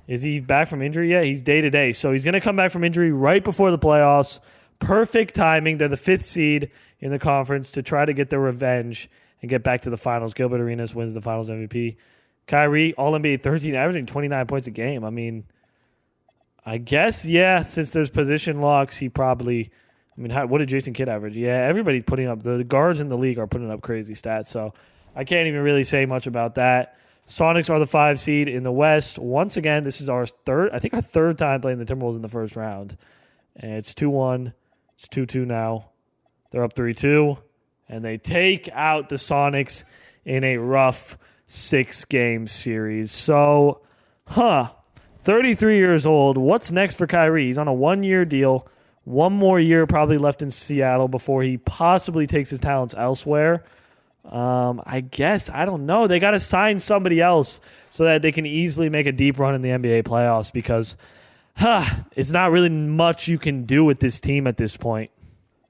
is he back from injury yet? He's day-to-day. So he's going to come back from injury right before the playoffs. Perfect timing. They're the 5th seed in the conference to try to get their revenge and get back to the finals. Gilbert Arenas wins the finals MVP. Kyrie, All-NBA 13, averaging 29 points a game. I mean, I guess, yeah, since there's position locks, he probably, what did Jason Kidd average? Yeah, everybody's putting up, the guards in the league are putting up crazy stats, so I can't even really say much about that. Sonics are the 5 seed in the West. Once again, this is our third time playing the Timberwolves in the first round. And it's 2-1. It's 2-2 now. They're up 3-2. And they take out the Sonics in a rough 6-game series. So, 33 years old. What's next for Kyrie? He's on a 1-year deal. One more year probably left in Seattle before he possibly takes his talents elsewhere. I guess, I don't know. They got to sign somebody else so that they can easily make a deep run in the NBA playoffs because, it's not really much you can do with this team at this point.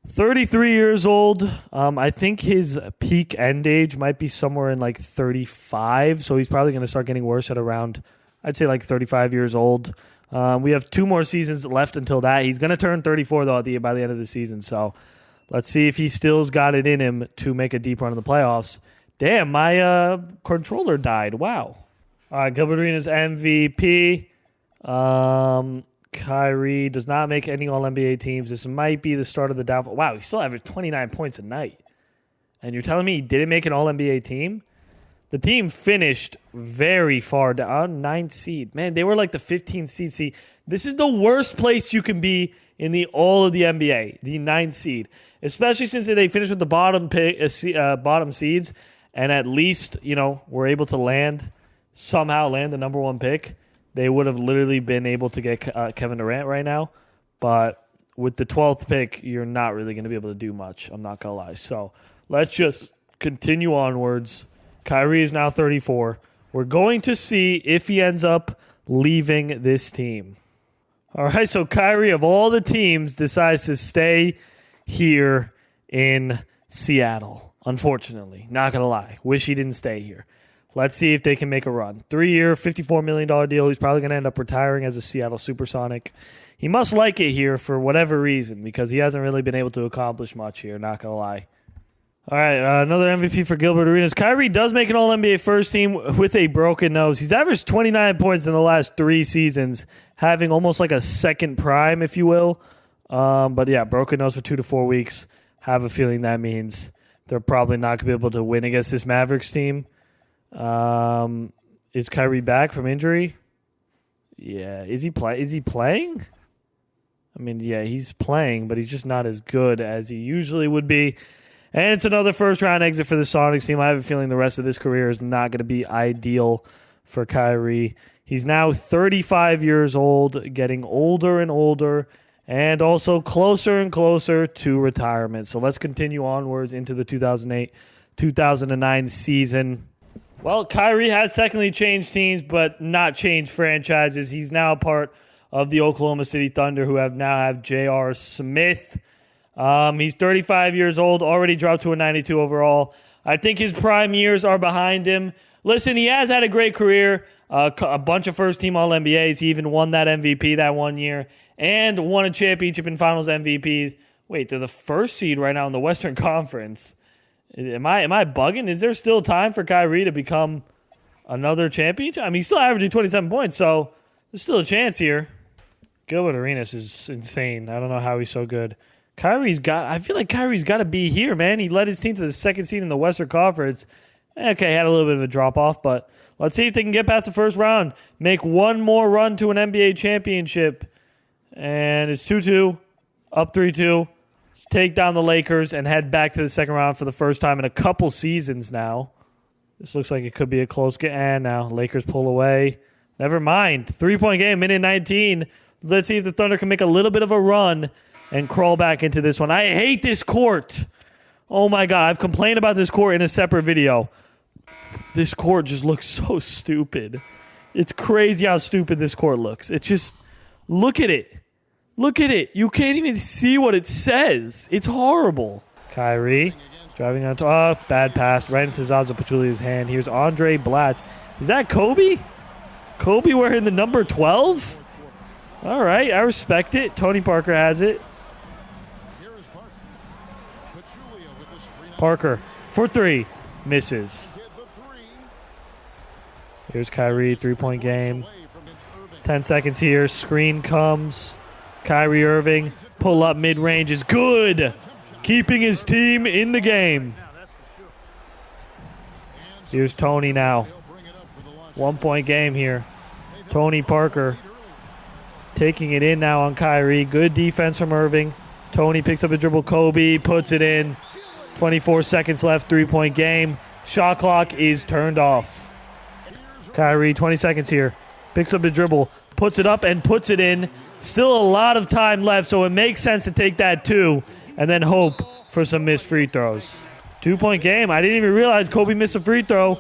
33 years old. I think his peak end age might be somewhere in like 35, so he's probably going to start getting worse at around, I'd say like 35 years old. We have 2 more seasons left until that. He's going to turn 34, though, by the end of the season, so let's see if he still's got it in him to make a deep run in the playoffs. Damn, my controller died. Wow. All right, Gilbert Arenas MVP. Kyrie does not make any All-NBA teams. This might be the start of the downfall. Wow, he still averaged 29 points a night. And you're telling me he didn't make an All-NBA team? The team finished very far down, 9th seed. Man, they were like the 15th seed. See, this is the worst place you can be in all of the NBA, the 9th seed. Especially since they finished with the bottom seeds and at least, were able to somehow land the number 1 pick. They would have literally been able to get Kevin Durant right now. But with the 12th pick, you're not really going to be able to do much. I'm not going to lie. So let's just continue onwards. Kyrie is now 34. We're going to see if he ends up leaving this team. All right, so Kyrie, of all the teams, decides to stay here in Seattle. Unfortunately, not going to lie. Wish he didn't stay here. Let's see if they can make a run. 3-year, $54 million deal. He's probably going to end up retiring as a Seattle Supersonic. He must like it here for whatever reason because he hasn't really been able to accomplish much here, not going to lie. All right, another MVP for Gilbert Arenas. Kyrie does make an All-NBA first team with a broken nose. He's averaged 29 points in the last 3 seasons, having almost like a second prime, if you will. But yeah, broken nose for 2 to 4 weeks. Have a feeling that means they're probably not going to be able to win against this Mavericks team. Is Kyrie back from injury? Yeah. Is he playing? I mean, yeah, he's playing, but he's just not as good as he usually would be. And it's another first-round exit for the Sonics team. I have a feeling the rest of this career is not going to be ideal for Kyrie. He's now 35 years old, getting older and older, and also closer and closer to retirement. So let's continue onwards into the 2008-2009 season. Well, Kyrie has technically changed teams, but not changed franchises. He's now a part of the Oklahoma City Thunder, who now have J.R. Smith. He's 35 years old, already dropped to a 92 overall. I think his prime years are behind him. Listen, he has had a great career, a bunch of first-team All-NBAs. He even won that MVP that one year and won a championship in Finals MVPs. Wait, they're the first seed right now in the Western Conference. Am I bugging? Is there still time for Kyrie to become another championship? I mean, he's still averaging 27 points, so there's still a chance here. Gilbert Arenas is insane. I don't know how he's so good. I feel like Kyrie's got to be here, man. He led his team to the second seed in the Western Conference. Okay, had a little bit of a drop-off, but let's see if they can get past the first round. Make one more run to an NBA championship. And it's 2-2, up 3-2. Let's take down the Lakers and head back to the second round for the first time in a couple seasons now. This looks like it could be a close game. And now Lakers pull away. Never mind. 3-point game, minute 19. Let's see if the Thunder can make a little bit of a run and crawl back into this one. I hate this court. Oh, my God. I've complained about this court in a separate video. This court just looks so stupid. It's crazy how stupid this court looks. It's just, look at it. Look at it. You can't even see what it says. It's horrible. Kyrie driving on top. Bad pass right into Zaza Pachulia's hand. Here's Andre Blatch. Is that Kobe? Kobe wearing the number 12? All right, I respect it. Tony Parker has it. Parker for 3. Misses. Here's Kyrie, 3-point game. 10 seconds here. Screen comes. Kyrie Irving, pull up mid-range is good. Keeping his team in the game. Here's Tony now. 1-point game here. Tony Parker taking it in now on Kyrie. Good defense from Irving. Tony picks up a dribble. Kobe puts it in. 24 seconds left. 3-point game. Shot clock is turned off. Kyrie, 20 seconds here. Picks up the dribble. Puts it up and puts it in. Still a lot of time left, so it makes sense to take that 2 and then hope for some missed free throws. 2-point game. I didn't even realize Kobe missed a free throw.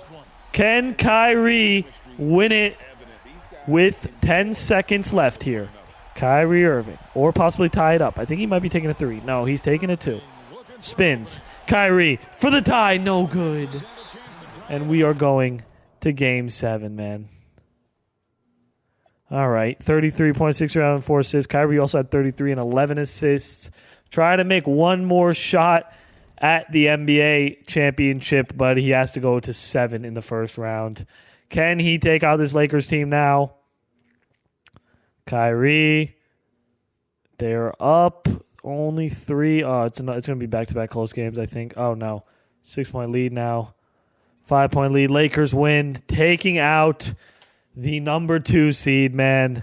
Can Kyrie win it with 10 seconds left here? Kyrie Irving, or possibly tie it up. I think he might be taking a 3. No, he's taking a 2. Spins. Kyrie for the tie. No good. And we are going to Game 7, man. All right, 33.6 around 4 assists. Kyrie also had 33 and 11 assists. Trying to make one more shot at the NBA championship, but he has to go to 7 in the first round. Can he take out this Lakers team now? Kyrie, they're up only 3. Oh, it's going to be back-to-back close games, I think. Oh, no. 6-point lead now. 5-point lead. Lakers win, taking out the number 2 seed, man.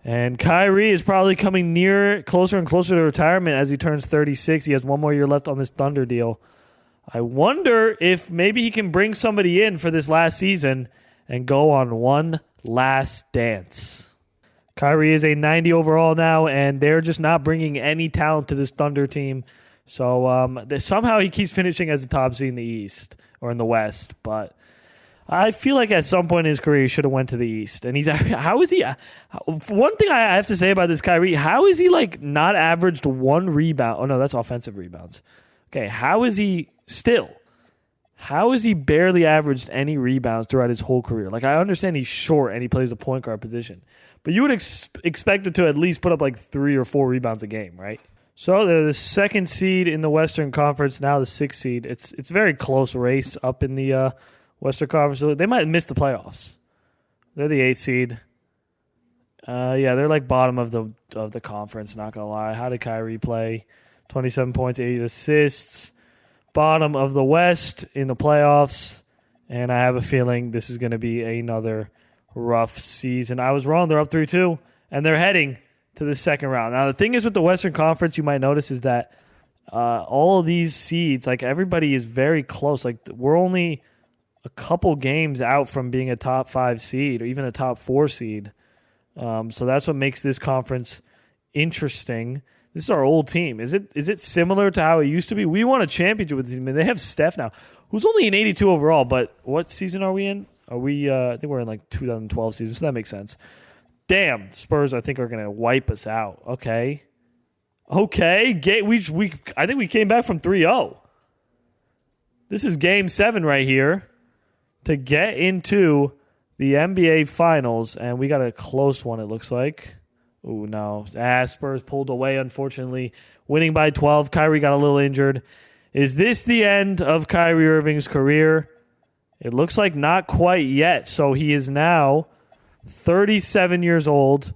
And Kyrie is probably coming closer and closer to retirement as he turns 36. He has 1 more year left on this Thunder deal. I wonder if maybe he can bring somebody in for this last season and go on one last dance. Kyrie is a 90 overall now, and they're just not bringing any talent to this Thunder team. So somehow he keeps finishing as the top seed in the East or in the West, but I feel like at some point in his career he should have went to the East. And how is he? One thing I have to say about this Kyrie, how is he like not averaged 1 rebound? Oh no, that's offensive rebounds. Okay, how is he barely averaged any rebounds throughout his whole career? Like, I understand he's short and he plays the point guard position, but you would expect him to at least put up like 3 or 4 rebounds a game, right? So they're the second seed in the Western Conference, now the sixth seed. It's a very close race up in the Western Conference. They might miss the playoffs. They're the eighth seed. Yeah, they're like bottom of the conference, not going to lie. How did Kyrie play? 27 points, 8 assists. Bottom of the West in the playoffs. And I have a feeling this is going to be another rough season. I was wrong. They're up 3-2, and they're heading to the second round. Now, the thing is with the Western Conference, you might notice is that all of these seeds, like everybody is very close. Like we're only a couple games out from being a top 5 seed or even a top 4 seed. So that's what makes this conference interesting. This is our old team. Is it similar to how it used to be? We won a championship with the team, and they have Steph now, who's only in 82 overall. But what season are we in? Are we? I think we're in like 2012 season, so that makes sense. Damn, Spurs, I think, are going to wipe us out. Okay. I think we came back from 3-0. This is Game 7 right here to get into the NBA Finals, and we got a close one, it looks like. Ooh, no. Spurs pulled away, unfortunately, winning by 12. Kyrie got a little injured. Is this the end of Kyrie Irving's career? It looks like not quite yet. So he is now 37 years old.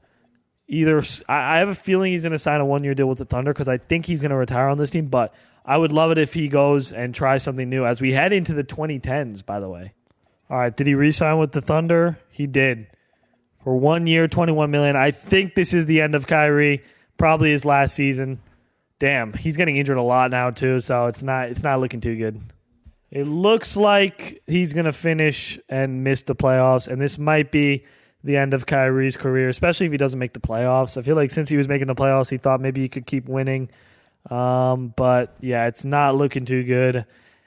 I have a feeling he's going to sign a one-year deal with the Thunder because I think he's going to retire on this team, but I would love it if he goes and tries something new as we head into the 2010s, by the way. All right, did he re-sign with the Thunder? He did. For 1 year, $21 million. I think this is the end of Kyrie. Probably his last season. Damn, he's getting injured a lot now too, so it's not looking too good. It looks like he's going to finish and miss the playoffs, and this might be the end of Kyrie's career, especially if he doesn't make the playoffs. I feel like since he was making the playoffs, he thought maybe he could keep winning. But yeah, it's not looking too good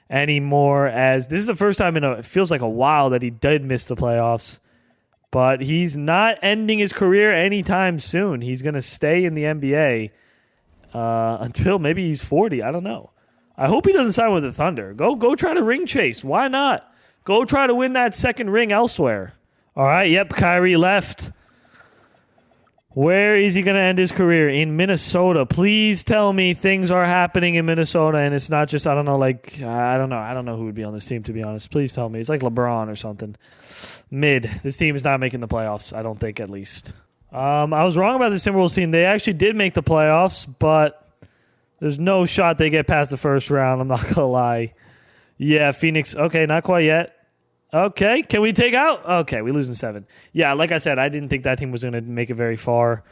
anymore, as this is the first time it feels like a while that he did miss the playoffs. But he's not ending his career anytime soon. He's going to stay in the NBA until maybe he's 40. I don't know. I hope he doesn't sign with the Thunder. Go try to ring chase. Why not? Go try to win that second ring elsewhere. All right, yep, Kyrie left. Where is he going to end his career? In Minnesota. Please tell me things are happening in Minnesota and it's not just, I don't know who would be on this team, to be honest. Please tell me. It's like LeBron or something. Mid. This team is not making the playoffs, I don't think, at least. I was wrong about this Timberwolves team. They actually did make the playoffs, but there's no shot they get past the first round. I'm not going to lie. Yeah, Phoenix. Okay, not quite yet. Okay, can we take out? Okay, we lose in 7. Yeah, like I said, I didn't think that team was going to make it very far.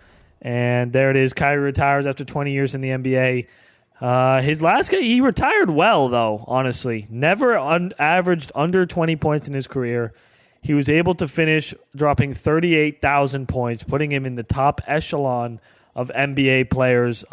And there it is. Kyrie retires after 20 years in the NBA. His last game, he retired well, though, honestly. Never averaged under 20 points in his career. He was able to finish dropping 38,000 points, putting him in the top echelon of NBA players.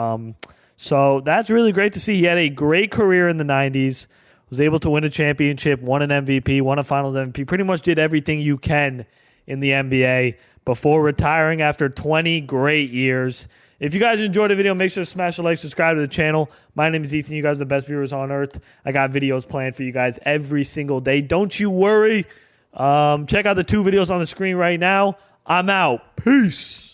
So that's really great to see. He had a great career in the 90s. Was able to win a championship, won an MVP, won a Finals MVP, pretty much did everything you can in the NBA before retiring after 20 great years. If you guys enjoyed the video, make sure to smash the like, subscribe to the channel. My name is Ethan. You guys are the best viewers on earth. I got videos planned for you guys every single day. Don't you worry. Check out the 2 videos on the screen right now. I'm out. Peace.